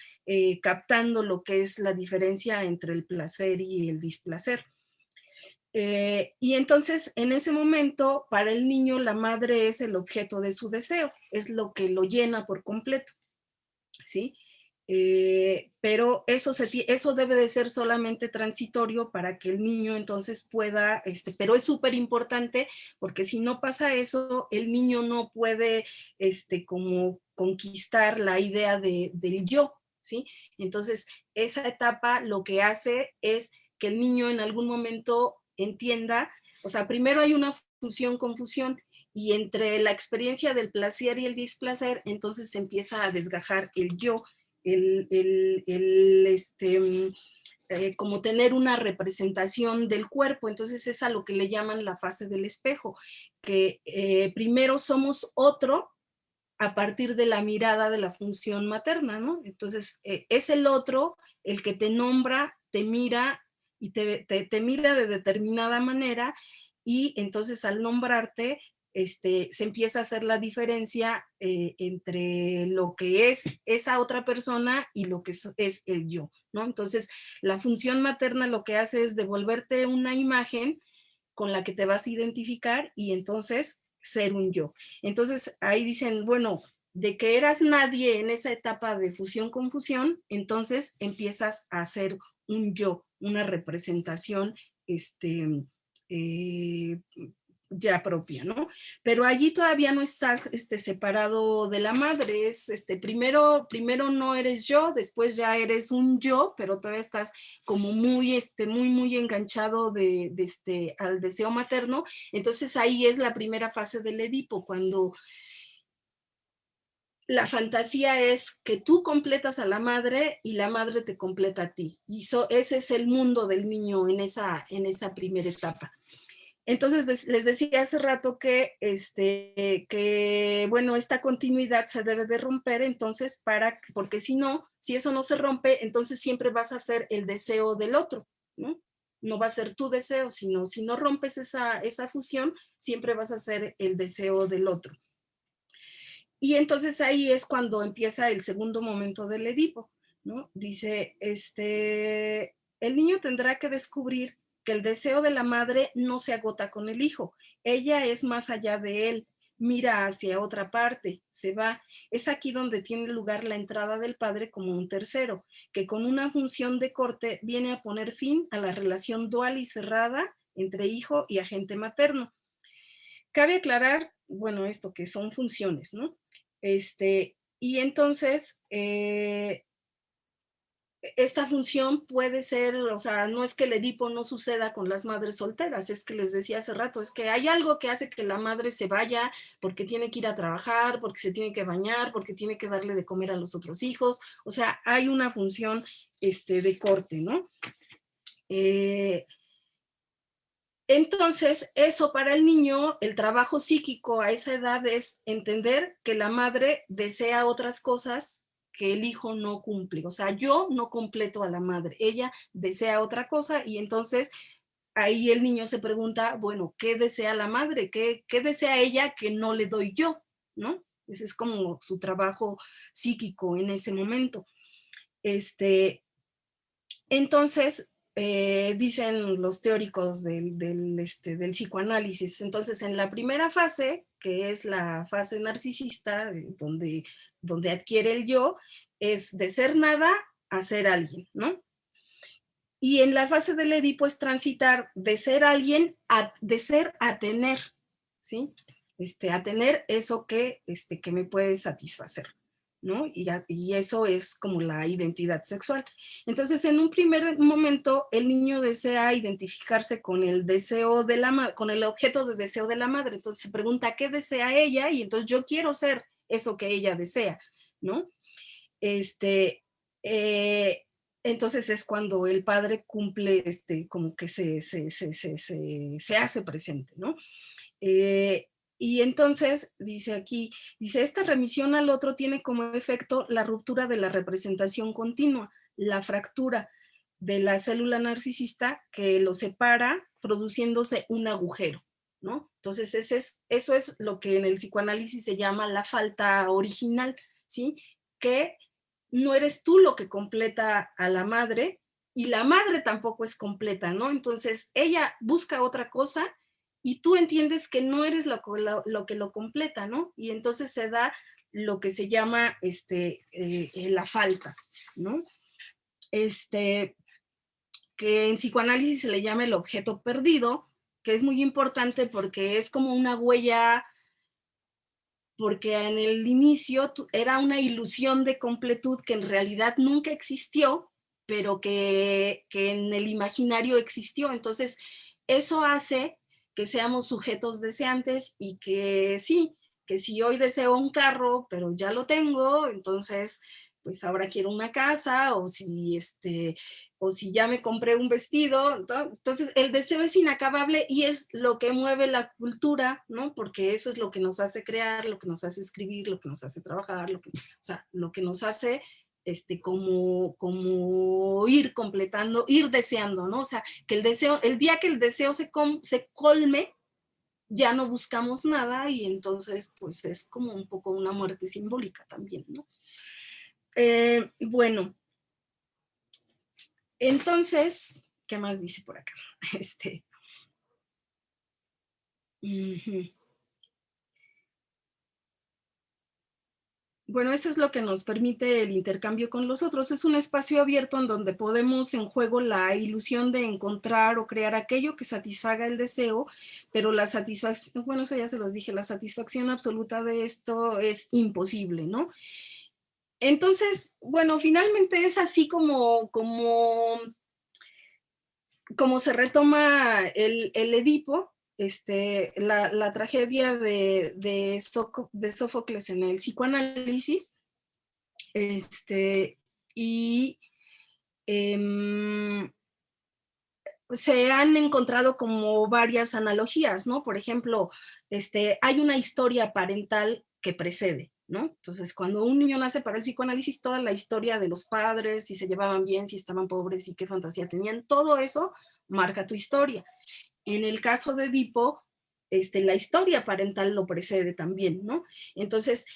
captando lo que es la diferencia entre el placer y el displacer. Y entonces, en ese momento, para el niño, la madre es el objeto de su deseo, es lo que lo llena por completo, ¿sí? Pero eso debe de ser solamente transitorio para que el niño entonces pueda, pero es súper importante porque si no pasa eso, el niño no puede, como conquistar la idea del yo, ¿sí? Entonces, esa etapa lo que hace es que el niño en algún momento entienda, o sea, primero hay una fusión-confusión y entre la experiencia del placer y el displacer, entonces se empieza a desgajar el yo, como tener una representación del cuerpo. Entonces es a lo que le llaman la fase del espejo, que primero somos otro a partir de la mirada de la función materna, ¿no? Entonces es el otro el que te nombra, te mira y te mira de determinada manera y entonces al nombrarte se empieza a hacer la diferencia entre lo que es esa otra persona y lo que es el yo, ¿no? Entonces la función materna lo que hace es devolverte una imagen con la que te vas a identificar y entonces ser un yo. Entonces ahí dicen, bueno, de que eras nadie en esa etapa de fusión-confusión, entonces empiezas a hacer un yo, una representación eh, ya propia, ¿no? Pero allí todavía no estás separado de la madre, es primero no eres yo, después ya eres un yo, pero todavía estás como muy, muy enganchado al deseo materno. Entonces ahí es la primera fase del Edipo, cuando la fantasía es que tú completas a la madre y la madre te completa a ti. Y ese es el mundo del niño en esa primera etapa. Entonces, les decía hace rato que, bueno, esta continuidad se debe de romper, entonces, porque si eso no se rompe, entonces siempre vas a hacer el deseo del otro, ¿no? No va a ser tu deseo, sino si no rompes esa fusión, siempre vas a hacer el deseo del otro. Y entonces ahí es cuando empieza el segundo momento del Edipo, ¿no? Dice, el niño tendrá que descubrir que el deseo de la madre no se agota con el hijo. Ella es más allá de él, mira hacia otra parte, se va. Es aquí donde tiene lugar la entrada del padre como un tercero, que con una función de corte viene a poner fin a la relación dual y cerrada entre hijo y agente materno. Cabe aclarar, bueno, esto que son funciones, ¿no? Y entonces, esta función puede ser, o sea, no es que el Edipo no suceda con las madres solteras, es que les decía hace rato, es que hay algo que hace que la madre se vaya porque tiene que ir a trabajar, porque se tiene que bañar, porque tiene que darle de comer a los otros hijos, o sea, hay una función de corte, ¿no? Entonces, eso para el niño, el trabajo psíquico a esa edad es entender que la madre desea otras cosas que el hijo no cumple. O sea, yo no completo a la madre, ella desea otra cosa y entonces ahí el niño se pregunta, bueno, ¿qué desea la madre? ¿Qué desea ella que no le doy yo? ¿No? Ese es como su trabajo psíquico en ese momento. Entonces, dicen los teóricos del psicoanálisis, entonces en la primera fase, que es la fase narcisista, donde adquiere el yo, es de ser nada a ser alguien, ¿no? Y en la fase del Edipo es transitar de ser alguien de ser a tener, ¿sí? A tener eso que me puede satisfacer, ¿no? Y eso es como la identidad sexual. Entonces, en un primer momento, el niño desea identificarse con el deseo de con el objeto de deseo de la madre. Entonces se pregunta qué desea ella y entonces yo quiero ser eso que ella desea, ¿no? Eh, entonces es cuando el padre cumple, como que se hace presente, ¿no? Y entonces, dice aquí, esta remisión al otro tiene como efecto la ruptura de la representación continua, la fractura de la célula narcisista que lo separa, produciéndose un agujero, ¿no? Entonces, eso es lo que en el psicoanálisis se llama la falta original, ¿sí? Que no eres tú lo que completa a la madre y la madre tampoco es completa, ¿no? Entonces, ella busca otra cosa y tú entiendes que no eres lo que lo completa, ¿no? Y entonces se da lo que se llama la falta, ¿no? Que en psicoanálisis se le llama el objeto perdido, que es muy importante porque es como una huella, porque en el inicio era una ilusión de completud que en realidad nunca existió, pero que en el imaginario existió. Entonces, eso hace que seamos sujetos deseantes y que sí, que si hoy deseo un carro, pero ya lo tengo, entonces pues ahora quiero una casa, o si ya me compré un vestido. Entonces el deseo es inacabable y es lo que mueve la cultura, ¿no? Porque eso es lo que nos hace crear, lo que nos hace escribir, lo que nos hace trabajar, o sea, lo que nos hace como ir completando, ir deseando, ¿no? O sea, que el día que el deseo se colme, ya no buscamos nada y entonces pues es como un poco una muerte simbólica también, ¿no? Bueno, entonces, ¿qué más dice por acá? Uh -huh. Bueno, eso es lo que nos permite el intercambio con los otros. Es un espacio abierto en donde podemos en juego la ilusión de encontrar o crear aquello que satisfaga el deseo, pero la satisfacción, bueno, eso ya se los dije, la satisfacción absoluta de esto es imposible, ¿no? Entonces, bueno, finalmente es así como se retoma el Edipo, la tragedia de Sófocles en el psicoanálisis, y em, se han encontrado como varias analogías, ¿no? Por ejemplo, hay una historia parental que precede, ¿no? Entonces, cuando un niño nace para el psicoanálisis, toda la historia de los padres, si se llevaban bien, si estaban pobres y qué fantasía tenían, todo eso marca tu historia. En el caso de Edipo, la historia parental lo precede también, ¿no? Entonces,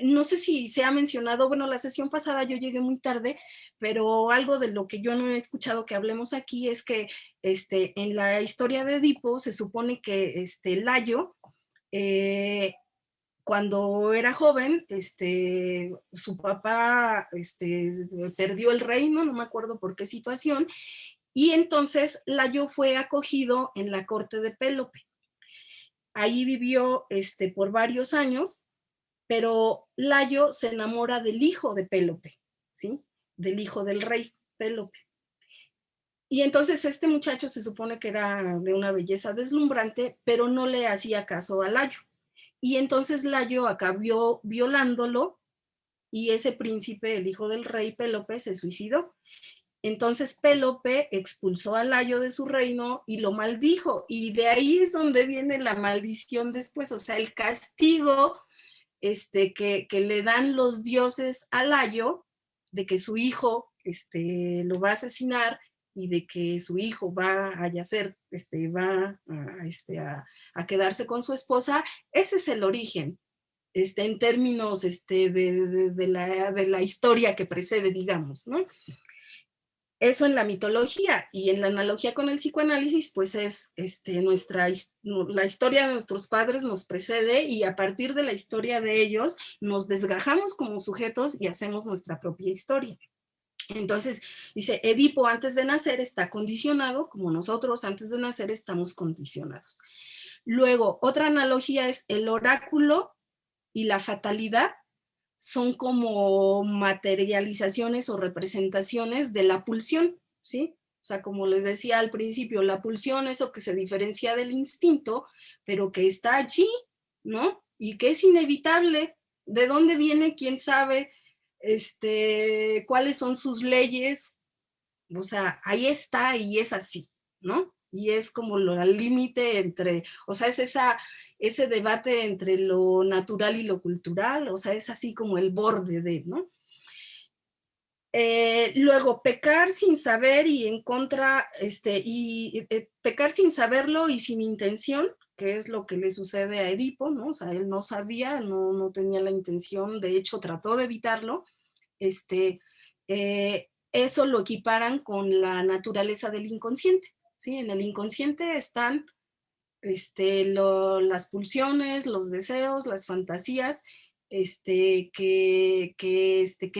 no sé si se ha mencionado, bueno, la sesión pasada yo llegué muy tarde, pero algo de lo que yo no he escuchado que hablemos aquí es que en la historia de Edipo se supone que Layo, cuando era joven, su papá perdió el reino, no me acuerdo por qué situación, y entonces Layo fue acogido en la corte de Pélope. Ahí vivió por varios años, pero Layo se enamora del hijo de Pélope, ¿sí? Del hijo del rey Pélope. Y entonces este muchacho se supone que era de una belleza deslumbrante, pero no le hacía caso a Layo. Y entonces Layo acabó violándolo y ese príncipe, el hijo del rey Pélope, se suicidó. Entonces Pélope expulsó a Layo de su reino y lo maldijo. Y de ahí es donde viene la maldición después, o sea, el castigo que le dan los dioses a Layo de que su hijo lo va a asesinar y de que su hijo va a yacer, va a quedarse con su esposa. Ese es el origen, en términos de la historia que precede, digamos, ¿no? Eso en la mitología, y en la analogía con el psicoanálisis, pues es la historia de nuestros padres nos precede y a partir de la historia de ellos nos desgajamos como sujetos y hacemos nuestra propia historia. Entonces, dice, Edipo antes de nacer está condicionado, como nosotros antes de nacer estamos condicionados. Luego, otra analogía es el oráculo y la fatalidad son como materializaciones o representaciones de la pulsión, ¿sí? O sea, como les decía al principio, la pulsión es lo que se diferencia del instinto, pero que está allí, ¿no? Y que es inevitable. ¿De dónde viene? ¿Quién sabe? ¿Cuáles son sus leyes? O sea, ahí está y es así, ¿no? Y es como el límite entre, o sea, es ese debate entre lo natural y lo cultural, o sea, es así como el borde de, ¿no? Luego, pecar sin saber y en contra, pecar sin saberlo y sin intención, que es lo que le sucede a Edipo, ¿no? O sea, él no sabía, no tenía la intención, de hecho trató de evitarlo, eso lo equiparan con la naturaleza del inconsciente, ¿sí? En el inconsciente están las pulsiones, los deseos, las fantasías, que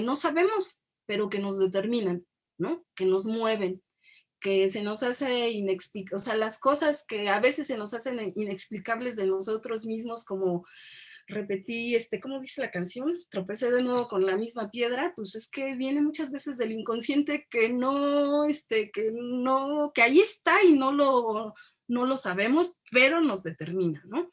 no sabemos, pero que nos determinan, ¿no? Que nos mueven, que se nos hace inexplicable, o sea, las cosas que a veces se nos hacen inexplicables de nosotros mismos, como repetí, ¿cómo dice la canción? Tropecé de nuevo con la misma piedra, pues es que viene muchas veces del inconsciente que ahí está y no lo sabemos, pero nos determina, ¿no?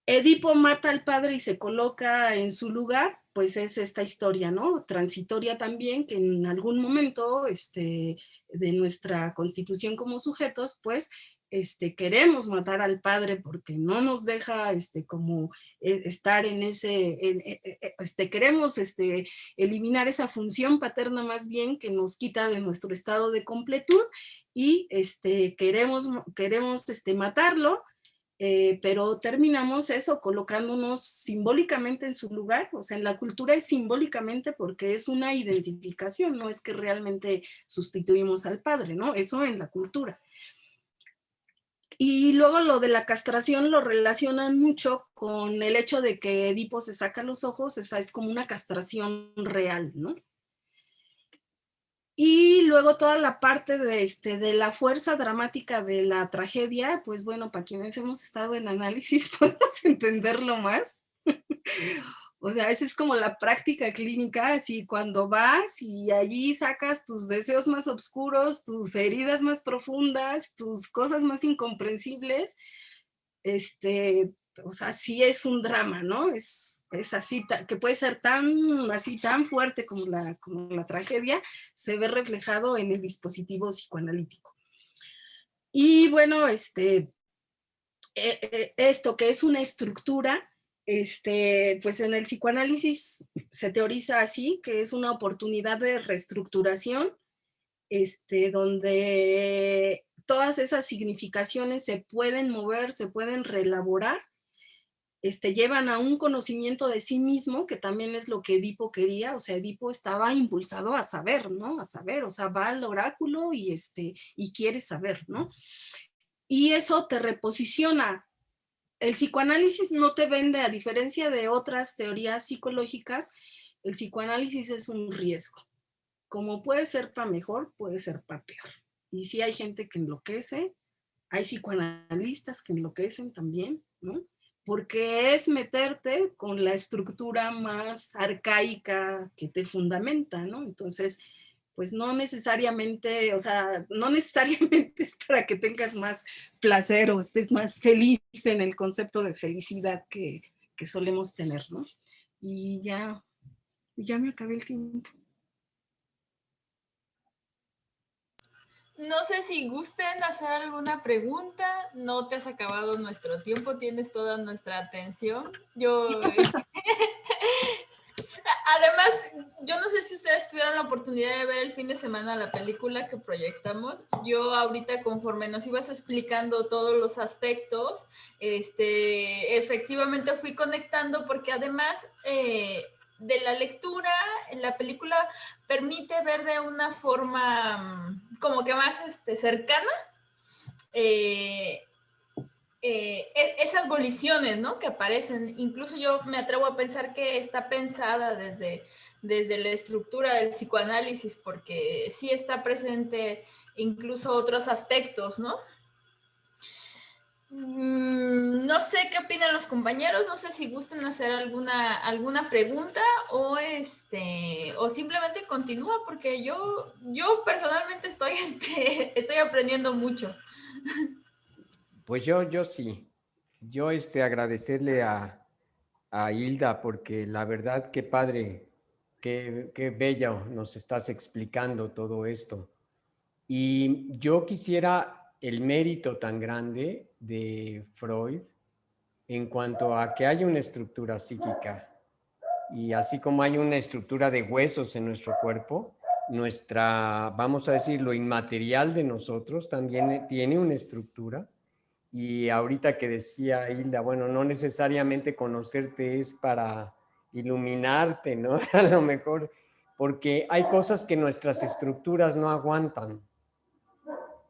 Edipo mata al padre y se coloca en su lugar, pues es esta historia, ¿no? Transitoria también, que en algún momento de nuestra constitución como sujetos, pues queremos matar al padre porque no nos deja como estar en ese, queremos eliminar esa función paterna más bien que nos quita de nuestro estado de completud y queremos matarlo, pero terminamos eso colocándonos simbólicamente en su lugar, o sea, en la cultura es simbólicamente porque es una identificación, no es que realmente sustituimos al padre, ¿no? Eso en la cultura. Y luego lo de la castración lo relacionan mucho con el hecho de que Edipo se saca los ojos, esa es como una castración real, ¿no? Y luego toda la parte de la fuerza dramática de la tragedia, pues bueno, para quienes hemos estado en análisis podemos entenderlo más. O sea, esa es como la práctica clínica, así cuando vas y allí sacas tus deseos más oscuros, tus heridas más profundas, tus cosas más incomprensibles, o sea, sí es un drama, ¿no? Es así, que puede ser así tan fuerte como la tragedia, se ve reflejado en el dispositivo psicoanalítico. Y bueno, esto que es una estructura, pues en el psicoanálisis se teoriza así, que es una oportunidad de reestructuración, donde todas esas significaciones se pueden mover, se pueden reelaborar, llevan a un conocimiento de sí mismo, que también es lo que Edipo quería, o sea, Edipo estaba impulsado a saber, ¿no? A saber, o sea, va al oráculo y quiere saber, ¿no? Y eso te reposiciona. El psicoanálisis no te vende, a diferencia de otras teorías psicológicas, el psicoanálisis es un riesgo. Como puede ser para mejor, puede ser para peor. Y sí hay gente que enloquece, hay psicoanalistas que enloquecen también, ¿no? Porque es meterte con la estructura más arcaica que te fundamenta, ¿no? Entonces, pues no necesariamente, o sea, no necesariamente es para que tengas más placer o estés más feliz en el concepto de felicidad que solemos tener, ¿no? Y ya me acabé el tiempo. No sé si gusten hacer alguna pregunta. No te has acabado nuestro tiempo, tienes toda nuestra atención. Además, yo no sé si ustedes tuvieron la oportunidad de ver el fin de semana la película que proyectamos. Yo ahorita, conforme nos ibas explicando todos los aspectos, efectivamente fui conectando, porque además de la lectura, la película permite ver de una forma como que más cercana esas voliciones, ¿no? Que aparecen. Incluso yo me atrevo a pensar que está pensada desde la estructura del psicoanálisis, porque sí está presente incluso otros aspectos, ¿no? No sé qué opinan los compañeros, no sé si gustan hacer alguna pregunta o simplemente continúa, porque yo personalmente estoy aprendiendo mucho. Pues yo sí. Yo agradecerle a Hilda, porque la verdad qué padre, qué bella nos estás explicando todo esto. Y yo quisiera el mérito tan grande de Freud en cuanto a que hay una estructura psíquica, y así como hay una estructura de huesos en nuestro cuerpo, vamos a decir, lo inmaterial de nosotros también tiene una estructura. Y ahorita que decía Hilda, bueno, no necesariamente conocerte es para iluminarte, ¿no? A lo mejor, porque hay cosas que nuestras estructuras no aguantan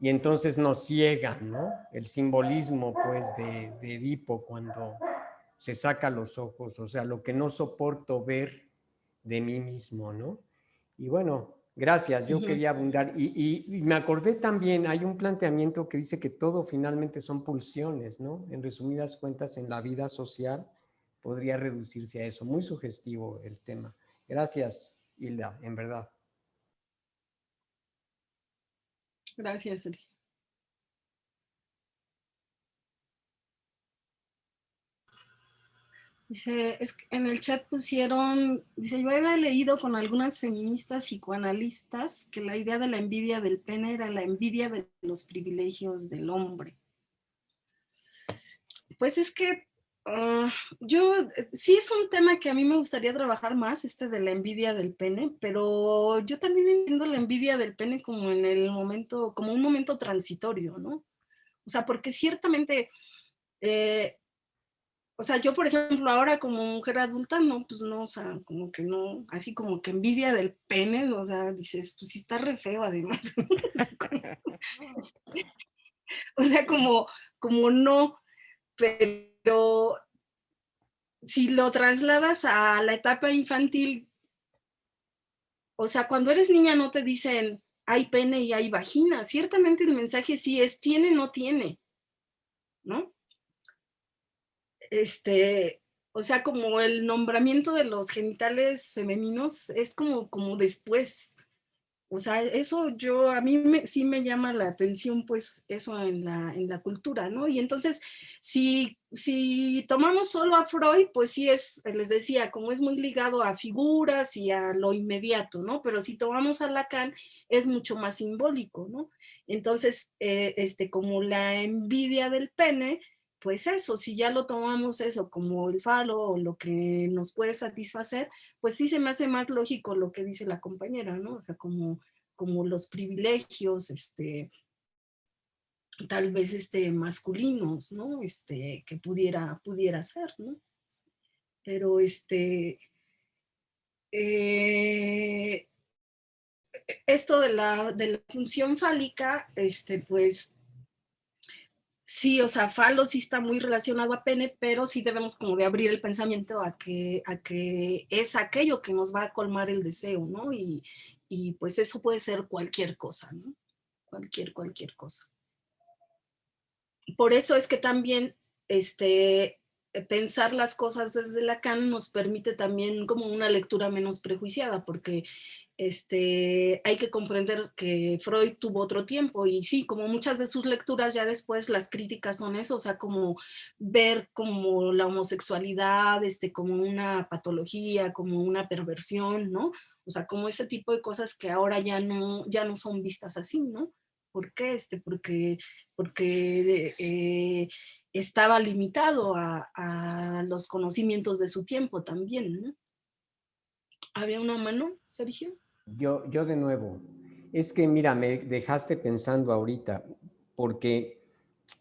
y entonces nos ciegan, ¿no? El simbolismo, pues, de Edipo cuando se saca los ojos, o sea, lo que no soporto ver de mí mismo, ¿no? Y bueno, gracias, yo quería abundar. Y me acordé también, hay un planteamiento que dice que todo finalmente son pulsiones, ¿no? En resumidas cuentas, en la vida social podría reducirse a eso. Muy sugestivo el tema. Gracias, Hilda, en verdad. Gracias, Sergio. Dice, es que en el chat pusieron, dice, yo había leído con algunas feministas psicoanalistas que la idea de la envidia del pene era la envidia de los privilegios del hombre. Pues es que sí es un tema que a mí me gustaría trabajar más, de la envidia del pene, pero yo también entiendo la envidia del pene como en el momento, como un momento transitorio, ¿no? O sea, porque ciertamente... o sea, yo, por ejemplo, ahora como mujer adulta, no, pues no, o sea, como que no, así como que envidia del pene, o sea, dices, pues sí está re feo además. O sea, como, como no, pero si lo trasladas a la etapa infantil, o sea, cuando eres niña no te dicen hay pene y hay vagina, ciertamente el mensaje sí es tiene, no tiene, ¿no? O sea, como el nombramiento de los genitales femeninos es como después. O sea, eso a mí sí me llama la atención, pues, eso en la cultura, ¿no? Y entonces, si tomamos solo a Freud, pues sí les decía, como es muy ligado a figuras y a lo inmediato, ¿no? Pero si tomamos a Lacan, es mucho más simbólico, ¿no? Entonces, como la envidia del pene, pues eso, si ya lo tomamos eso como el falo o lo que nos puede satisfacer, pues sí se me hace más lógico lo que dice la compañera, ¿no? O sea, como los privilegios, tal vez masculinos, ¿no? Que pudiera ser, ¿no? Pero esto de la función fálica, pues sí, o sea, falo sí está muy relacionado a pene, pero sí debemos como de abrir el pensamiento a que es aquello que nos va a colmar el deseo, ¿no? Y pues eso puede ser cualquier cosa, ¿no? Cualquier cosa. Por eso es que también pensar las cosas desde Lacan nos permite también como una lectura menos prejuiciada, porque hay que comprender que Freud tuvo otro tiempo y sí, como muchas de sus lecturas ya después las críticas son eso, o sea, como ver como la homosexualidad, como una patología, como una perversión, ¿no? O sea, como ese tipo de cosas que ahora ya no son vistas así, ¿no? ¿Por qué? Porque estaba limitado a los conocimientos de su tiempo también, ¿no? ¿Había una mano, Sergio? Yo de nuevo, es que mira, me dejaste pensando ahorita, porque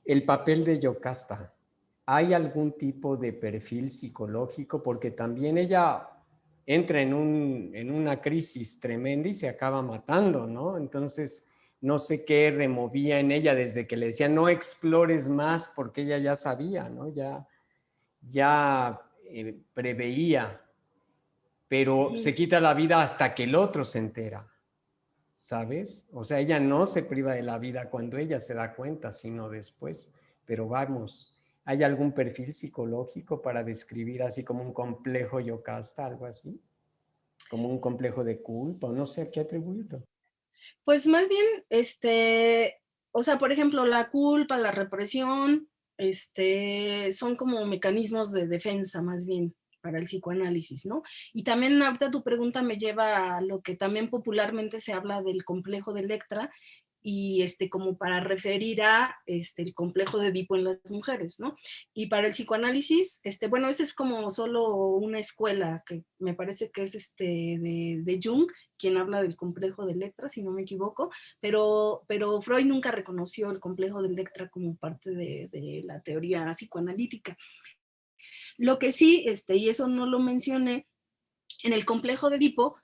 el papel de Yocasta, ¿hay algún tipo de perfil psicológico? Porque también ella entra en una crisis tremenda y se acaba matando, ¿no? Entonces, no sé qué removía en ella desde que le decía, no explores más, porque ella ya sabía, ¿no? Ya preveía, pero se quita la vida hasta que el otro se entera. ¿Sabes? O sea, ella no se priva de la vida cuando ella se da cuenta, sino después. Pero vamos, ¿hay algún perfil psicológico para describir así como un complejo yocasta, algo así? Como un complejo de culpa, no sé a qué atribuirlo. Pues más bien, o sea, por ejemplo, la culpa, la represión, son como mecanismos de defensa más bien para el psicoanálisis, ¿no? Y también ahorita tu pregunta me lleva a lo que también popularmente se habla del complejo de Electra y como para referir a el complejo de Edipo en las mujeres, ¿no? Y para el psicoanálisis, bueno, ese es como solo una escuela que me parece que es de Jung, quien habla del complejo de Electra, si no me equivoco, pero Freud nunca reconoció el complejo de Electra como parte de la teoría psicoanalítica. Lo que sí, y eso no lo mencioné, en el complejo de Edipo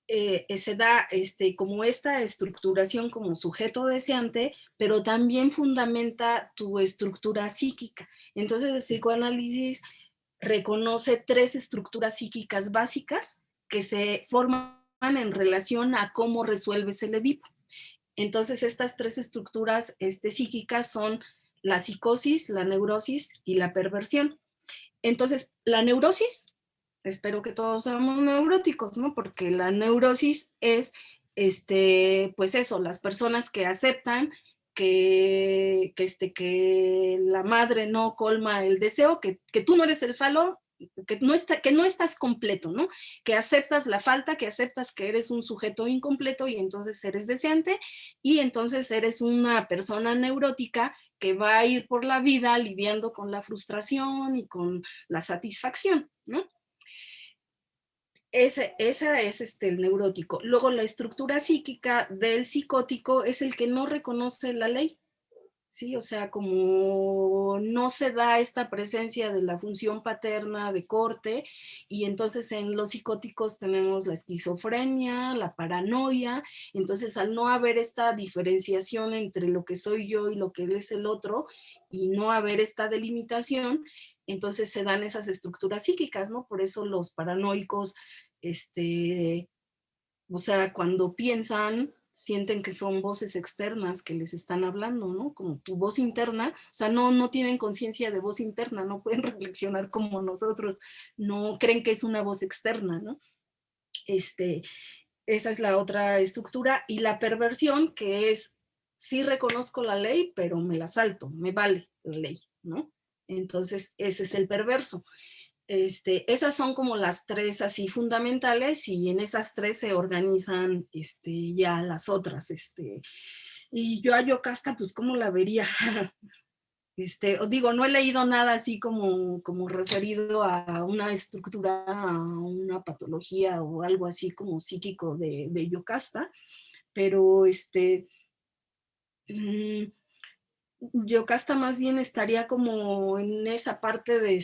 se da como esta estructuración como sujeto deseante, pero también fundamenta tu estructura psíquica. Entonces el psicoanálisis reconoce 3 estructuras psíquicas básicas que se forman en relación a cómo resuelves el Edipo. Entonces estas 3 estructuras psíquicas son la psicosis, la neurosis y la perversión. Entonces, la neurosis, espero que todos seamos neuróticos, ¿no? Porque la neurosis es, pues eso, las personas que aceptan que la madre no colma el deseo, que tú no eres el falo, que no estás completo, ¿no? Que aceptas la falta, que aceptas que eres un sujeto incompleto y entonces eres deseante y entonces eres una persona neurótica que va a ir por la vida lidiando con la frustración y con la satisfacción, ¿no? Esa es el neurótico. Luego la estructura psíquica del psicótico es el que no reconoce la ley, ¿sí? O sea, como no se da esta presencia de la función paterna de corte, y entonces en los psicóticos tenemos la esquizofrenia, la paranoia. Entonces al no haber esta diferenciación entre lo que soy yo y lo que es el otro, y no haber esta delimitación, entonces se dan esas estructuras psíquicas, ¿no? Por eso los paranoicos, o sea, cuando piensan, sienten que son voces externas que les están hablando, ¿no? Como tu voz interna, o sea, no tienen conciencia de voz interna, no pueden reflexionar como nosotros, no creen que es una voz externa, ¿no? Esa es la otra estructura. Y la perversión, que es, sí reconozco la ley, pero me la salto, me vale la ley, ¿no? Entonces, ese es el perverso. Esas son como las tres así fundamentales, y en esas tres se organizan ya las otras. Y yo a Yocasta, pues, ¿cómo la vería? Os digo, no he leído nada así como referido a una estructura, a una patología o algo así como psíquico de Yocasta, pero Yocasta más bien estaría como en esa parte de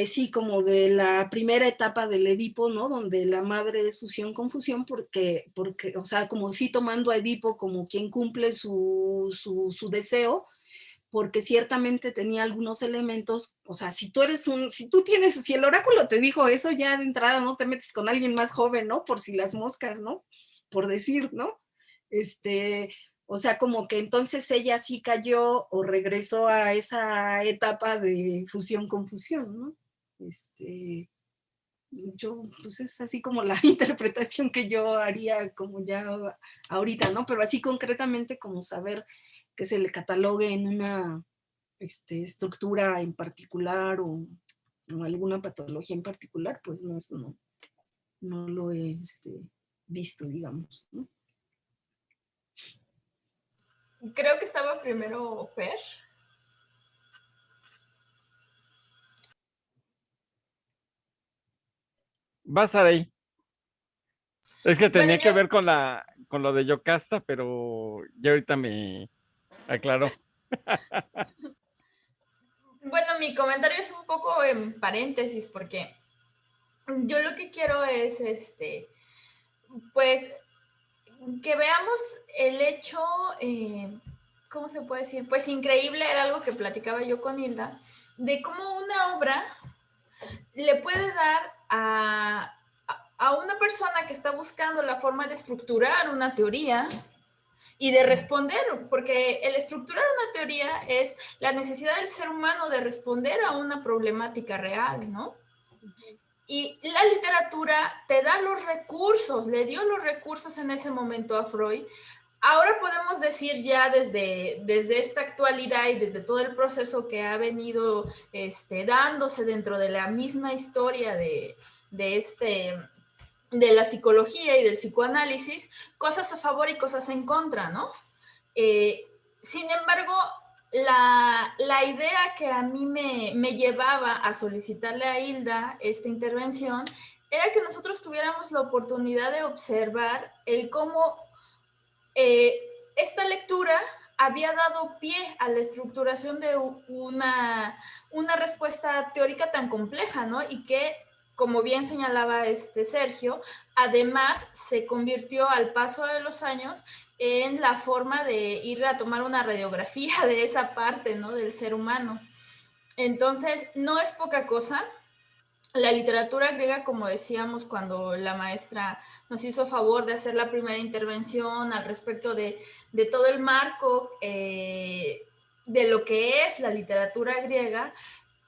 sí, como de la primera etapa del Edipo, ¿no? Donde la madre es fusión con fusión, porque, o sea, como sí tomando a Edipo como quien cumple su deseo, porque ciertamente tenía algunos elementos. O sea, si tú tienes, si el oráculo te dijo eso, ya de entrada no te metes con alguien más joven, ¿no? Por si las moscas, ¿no? Por decir, ¿no? O sea, como que entonces ella sí cayó o regresó a esa etapa de fusión con fusión, ¿no? Pues es así como la interpretación que yo haría como ya ahorita, ¿no? Pero así concretamente como saber que se le catalogue en una estructura en particular, o alguna patología en particular, pues no, eso no lo he visto, digamos, ¿no? Creo que estaba primero Per. Vas a ahí. Es que Bueno, tenía que ver con lo de Yocasta, pero ya ahorita me aclaró. bueno, mi comentario es un poco en paréntesis porque yo lo que quiero es, pues, que veamos el hecho, ¿cómo se puede decir? Pues increíble, era algo que platicaba yo con Hilda, de cómo una obra le puede dar a una persona que está buscando la forma de estructurar una teoría y de responder, porque el estructurar una teoría es la necesidad del ser humano de responder a una problemática real, ¿no? Y la literatura te da los recursos, le dio los recursos en ese momento a Freud. Ahora podemos decir ya desde esta actualidad y desde todo el proceso que ha venido dándose dentro de la misma historia de la psicología y del psicoanálisis, cosas a favor y cosas en contra, ¿no? Sin embargo, la idea que a mí me llevaba a solicitarle a Hilda esta intervención era que nosotros tuviéramos la oportunidad de observar el cómo esta lectura había dado pie a la estructuración de una respuesta teórica tan compleja, ¿no? Y que, como bien señalaba Sergio, además se convirtió al paso de los años en la forma de ir a tomar una radiografía de esa parte, ¿no? Del ser humano. Entonces, no es poca cosa. La literatura griega, como decíamos cuando la maestra nos hizo favor de hacer la primera intervención al respecto de todo el marco de lo que es la literatura griega,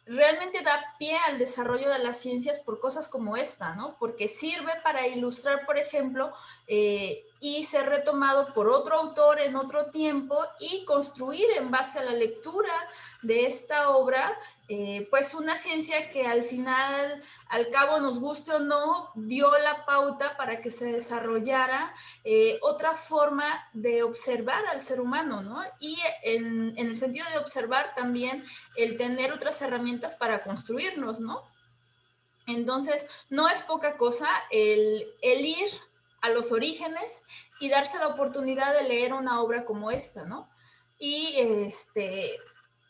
realmente da pie al desarrollo de las ciencias por cosas como esta, ¿no? Porque sirve para ilustrar, por ejemplo, y ser retomado por otro autor en otro tiempo y construir en base a la lectura de esta obra, pues una ciencia que al final, al cabo, nos guste o no, dio la pauta para que se desarrollara otra forma de observar al ser humano, ¿no? Y en el sentido de observar también el tener otras herramientas para construirnos, ¿no? Entonces, no es poca cosa el ir a los orígenes y darse la oportunidad de leer una obra como esta, ¿no? Y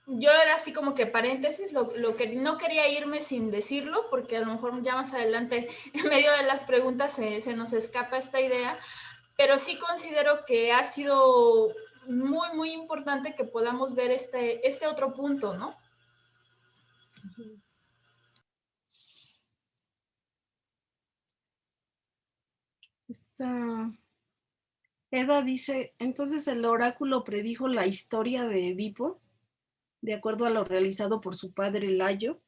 yo era así como que paréntesis, lo que no quería irme sin decirlo, porque a lo mejor ya más adelante, en medio de las preguntas, se nos escapa esta idea, pero sí considero que ha sido muy, muy importante que podamos ver este otro punto, ¿no? Eda dice, entonces el oráculo predijo la historia de Edipo, de acuerdo a lo realizado por su padre Layo.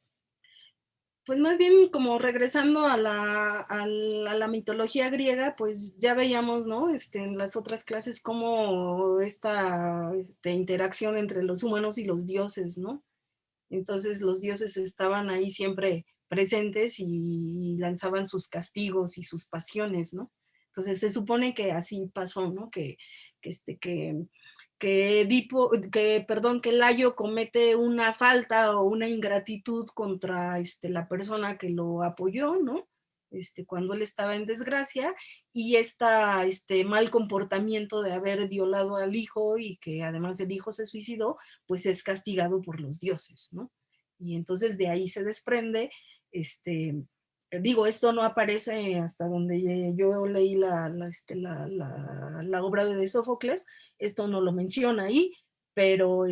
Pues más bien como regresando a la mitología griega, pues ya veíamos, ¿no? En las otras clases cómo esta interacción entre los humanos y los dioses, ¿no? Entonces los dioses estaban ahí siempre presentes y lanzaban sus castigos y sus pasiones, ¿no? Entonces se supone que así pasó, ¿no? Que Layo comete una falta o una ingratitud contra la persona que lo apoyó, ¿no? Cuando él estaba en desgracia, y mal comportamiento de haber violado al hijo y que además el hijo se suicidó, pues es castigado por los dioses, ¿no? Y entonces de ahí se desprende, digo, esto no aparece hasta donde yo leí la obra de Sófocles, esto no lo menciona ahí, pero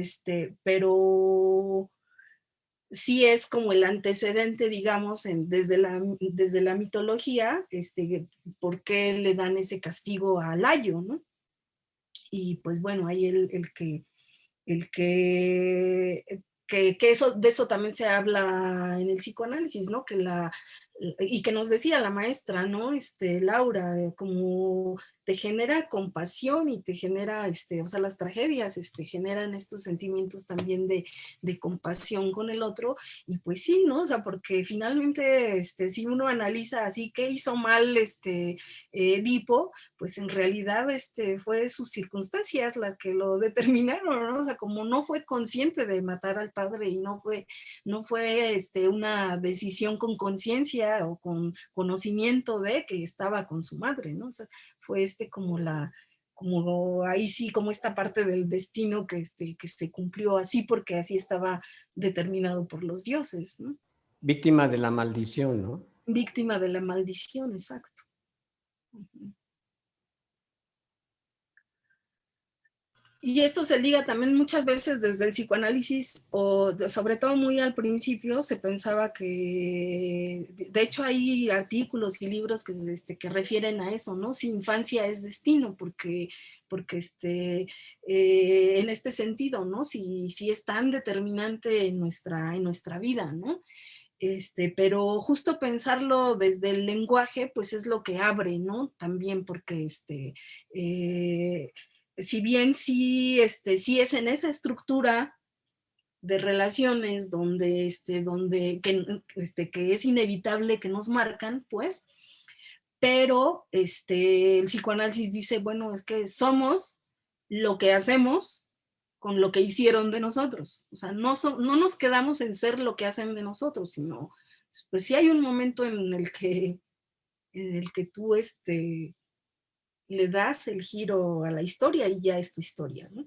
sí es como el antecedente, digamos, desde la mitología, por qué le dan ese castigo a Layo, ¿no? Y pues bueno, ahí de eso también se habla en el psicoanálisis, ¿no? Y que nos decía la maestra, ¿no? Laura, como te genera compasión y te genera, o sea, las tragedias, generan estos sentimientos también de compasión con el otro, y pues sí, ¿no? O sea, porque finalmente, si uno analiza así, ¿qué hizo mal, Edipo? Pues en realidad, fue sus circunstancias las que lo determinaron, ¿no? O sea, como no fue consciente de matar al padre y no fue una decisión con conciencia o con conocimiento de que estaba con su madre, ¿no? O sea, fue como ahí sí, como esta parte del destino que se cumplió así porque así estaba determinado por los dioses, ¿no? Víctima de la maldición, ¿no? Víctima de la maldición, exacto. Y esto se liga también muchas veces desde el psicoanálisis, o sobre todo muy al principio se pensaba que, de hecho hay artículos y libros que refieren a eso, ¿no? Si infancia es destino, porque en este sentido, ¿no? Si es tan determinante en nuestra vida, ¿no? Pero justo pensarlo desde el lenguaje, pues es lo que abre, ¿no? También porque si bien sí es en esa estructura de relaciones que es inevitable que nos marcan, pues, pero el psicoanálisis dice, bueno, es que somos lo que hacemos con lo que hicieron de nosotros. O sea, no nos quedamos en ser lo que hacen de nosotros, sino, pues sí hay un momento en el que tú le das el giro a la historia y ya es tu historia, ¿no?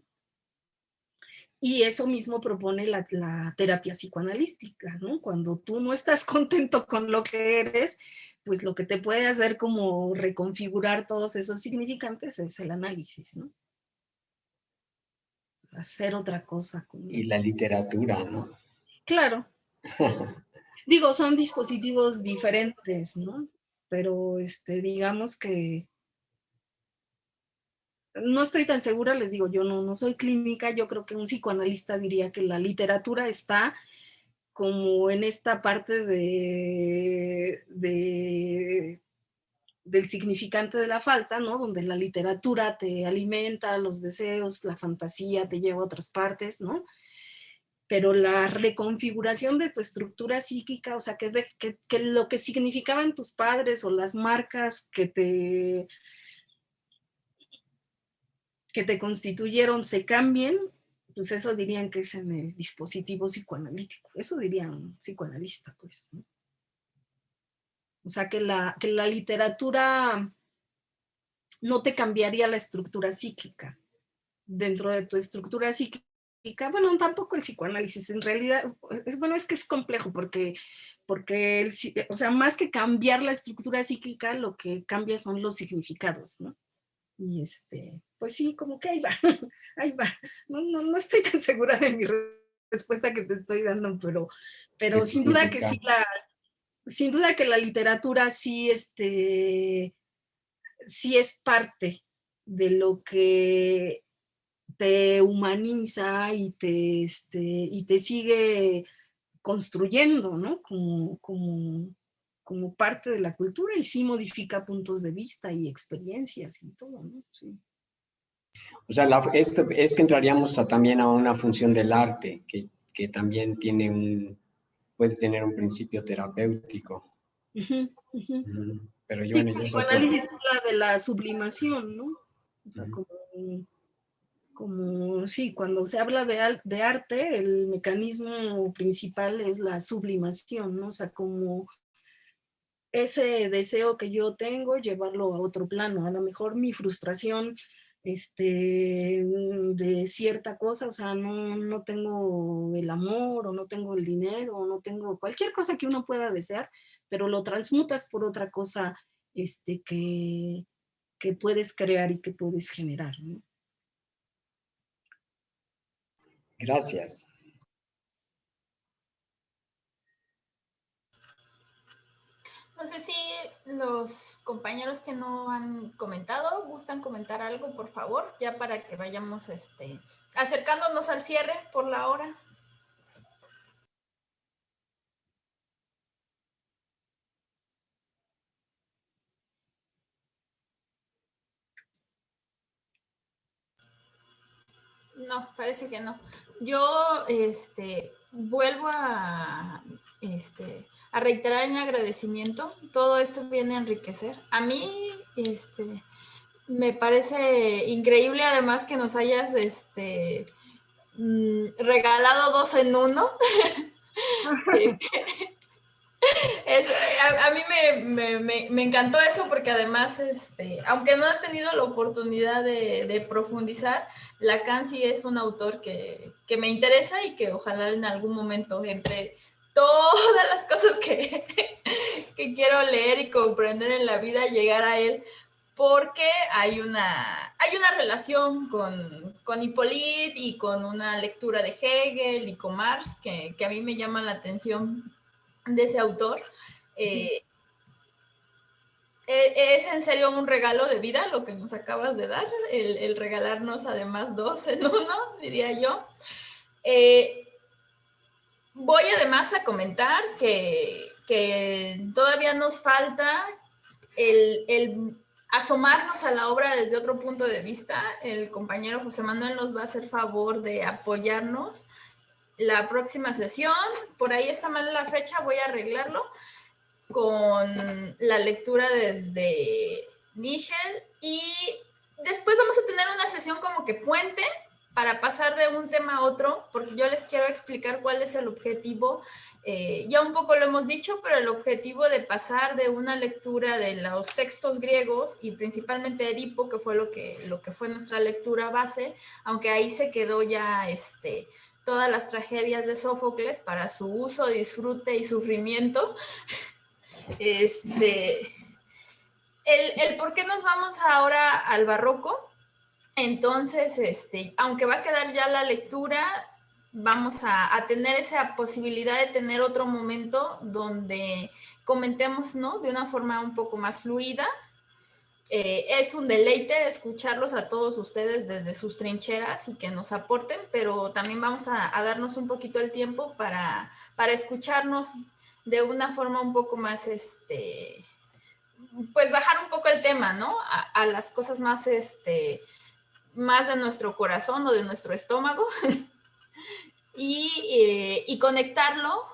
Y eso mismo propone la terapia psicoanalística, ¿no? Cuando tú no estás contento con lo que eres, pues lo que te puede hacer como reconfigurar todos esos significantes es el análisis, ¿no? Hacer otra cosa. Y la literatura, ¿no? Claro. Digo, son dispositivos diferentes, ¿no? Pero digamos que no estoy tan segura, les digo, yo no soy clínica, yo creo que un psicoanalista diría que la literatura está como en esta parte del significante de la falta, ¿no? Donde la literatura te alimenta los deseos, la fantasía te lleva a otras partes, ¿no? Pero la reconfiguración de tu estructura psíquica, o sea, que lo que significaban tus padres o las marcas que te constituyeron se cambien, pues eso dirían que es en el dispositivo psicoanalítico. Eso diría un psicoanalista, pues, ¿no? O sea, que la literatura no te cambiaría la estructura psíquica. Dentro de tu estructura psíquica, bueno, tampoco el psicoanálisis, en realidad, es que es complejo porque o sea, más que cambiar la estructura psíquica, lo que cambia son los significados, ¿no? Y pues sí, como que ahí va, ahí va. No estoy tan segura de mi respuesta que te estoy dando, pero sin duda que sí, sin duda que la literatura sí, sí es parte de lo que te humaniza y te sigue construyendo, ¿no? Como parte de la cultura y sí modifica puntos de vista y experiencias y todo, ¿no? Sí. O sea, es que entraríamos también a una función del arte, que también puede tener un principio terapéutico. Uh-huh, uh-huh. Pero Sí, bueno, el ya es otro. psicoanálisis habla de la sublimación, ¿no? O sea, sí, cuando se habla de arte, el mecanismo principal es la sublimación, ¿no? O sea, como ese deseo que yo tengo, llevarlo a otro plano. A lo mejor mi frustración de cierta cosa, o sea, no tengo el amor, o no tengo el dinero, o no tengo cualquier cosa que uno pueda desear, pero lo transmutas por otra cosa que puedes crear y que puedes generar, ¿no? Gracias. No sé si los compañeros que no han comentado gustan comentar algo, por favor, ya para que vayamos acercándonos al cierre por la hora. No, parece que no. Yo vuelvo a reiterar mi agradecimiento. Todo esto viene a enriquecer. A mí me parece increíble además que nos hayas regalado 2 en 1. A mí me encantó eso porque además, aunque no he tenido la oportunidad de profundizar, Lacan sí es un autor que me interesa y que ojalá en algún momento, entre todas las cosas que quiero leer y comprender en la vida, llegar a él, porque hay una relación con Hippolyte y con una lectura de Hegel y con Marx que a mí me llama la atención de ese autor. Es en serio un regalo de vida lo que nos acabas de dar, el regalarnos además 2 en 1, diría yo. Voy además a comentar que todavía nos falta el asomarnos a la obra desde otro punto de vista. El compañero José Manuel nos va a hacer favor de apoyarnos la próxima sesión. Por ahí está mal la fecha, voy a arreglarlo con la lectura desde Nietzsche y después vamos a tener una sesión como que puente para pasar de un tema a otro, porque yo les quiero explicar cuál es el objetivo. Ya un poco lo hemos dicho, pero el objetivo de pasar de una lectura de los textos griegos y principalmente Edipo, que fue lo que fue nuestra lectura base, aunque ahí se quedó ya todas las tragedias de Sófocles para su uso, disfrute y sufrimiento. El por qué nos vamos ahora al barroco. Entonces, aunque va a quedar ya la lectura, vamos a tener esa posibilidad de tener otro momento donde comentemos, ¿no? De una forma un poco más fluida. Es un deleite escucharlos a todos ustedes desde sus trincheras y que nos aporten, pero también vamos a darnos un poquito el tiempo para escucharnos de una forma un poco más, pues bajar un poco el tema, ¿no? A las cosas más, más de nuestro corazón o de nuestro estómago y conectarlo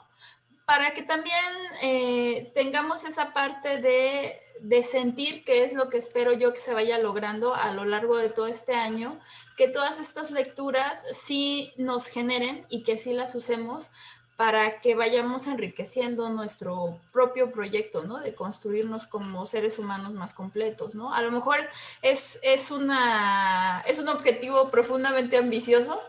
para que también tengamos esa parte de sentir qué es lo que espero yo que se vaya logrando a lo largo de todo este año, que todas estas lecturas sí nos generen y que sí las usemos para que vayamos enriqueciendo nuestro propio proyecto, ¿no? De construirnos como seres humanos más completos, ¿no? A lo mejor es un objetivo profundamente ambicioso,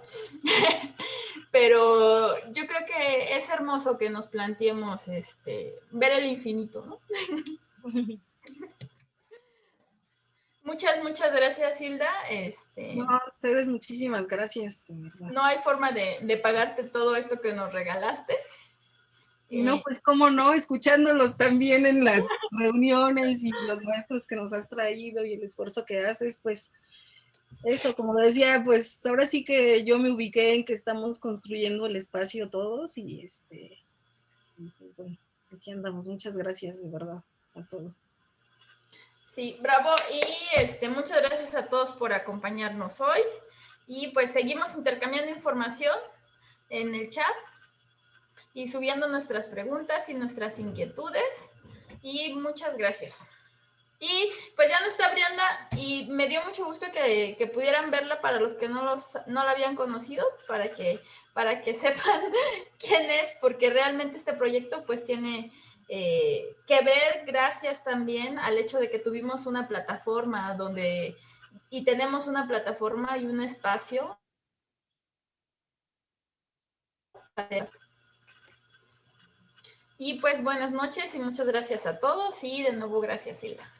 pero yo creo que es hermoso que nos planteemos ver el infinito, ¿no? Muchas gracias, Hilda. No, a ustedes muchísimas gracias, de verdad. No hay forma de pagarte todo esto que nos regalaste. No, pues cómo no, escuchándolos también en las reuniones y los maestros que nos has traído y el esfuerzo que haces, pues eso, como decía, pues ahora sí que yo me ubiqué en que estamos construyendo el espacio todos y pues bueno, aquí andamos. Muchas gracias de verdad a todos. Sí, bravo, y muchas gracias a todos por acompañarnos hoy, y pues seguimos intercambiando información en el chat y subiendo nuestras preguntas y nuestras inquietudes, y muchas gracias. Y pues ya no está Brianda, y me dio mucho gusto que pudieran verla para los que no la habían conocido, para que sepan quién es, porque realmente este proyecto pues tiene que ver gracias también al hecho de que tuvimos una plataforma y tenemos una plataforma y un espacio. Y pues buenas noches y muchas gracias a todos, y de nuevo gracias, Hilda.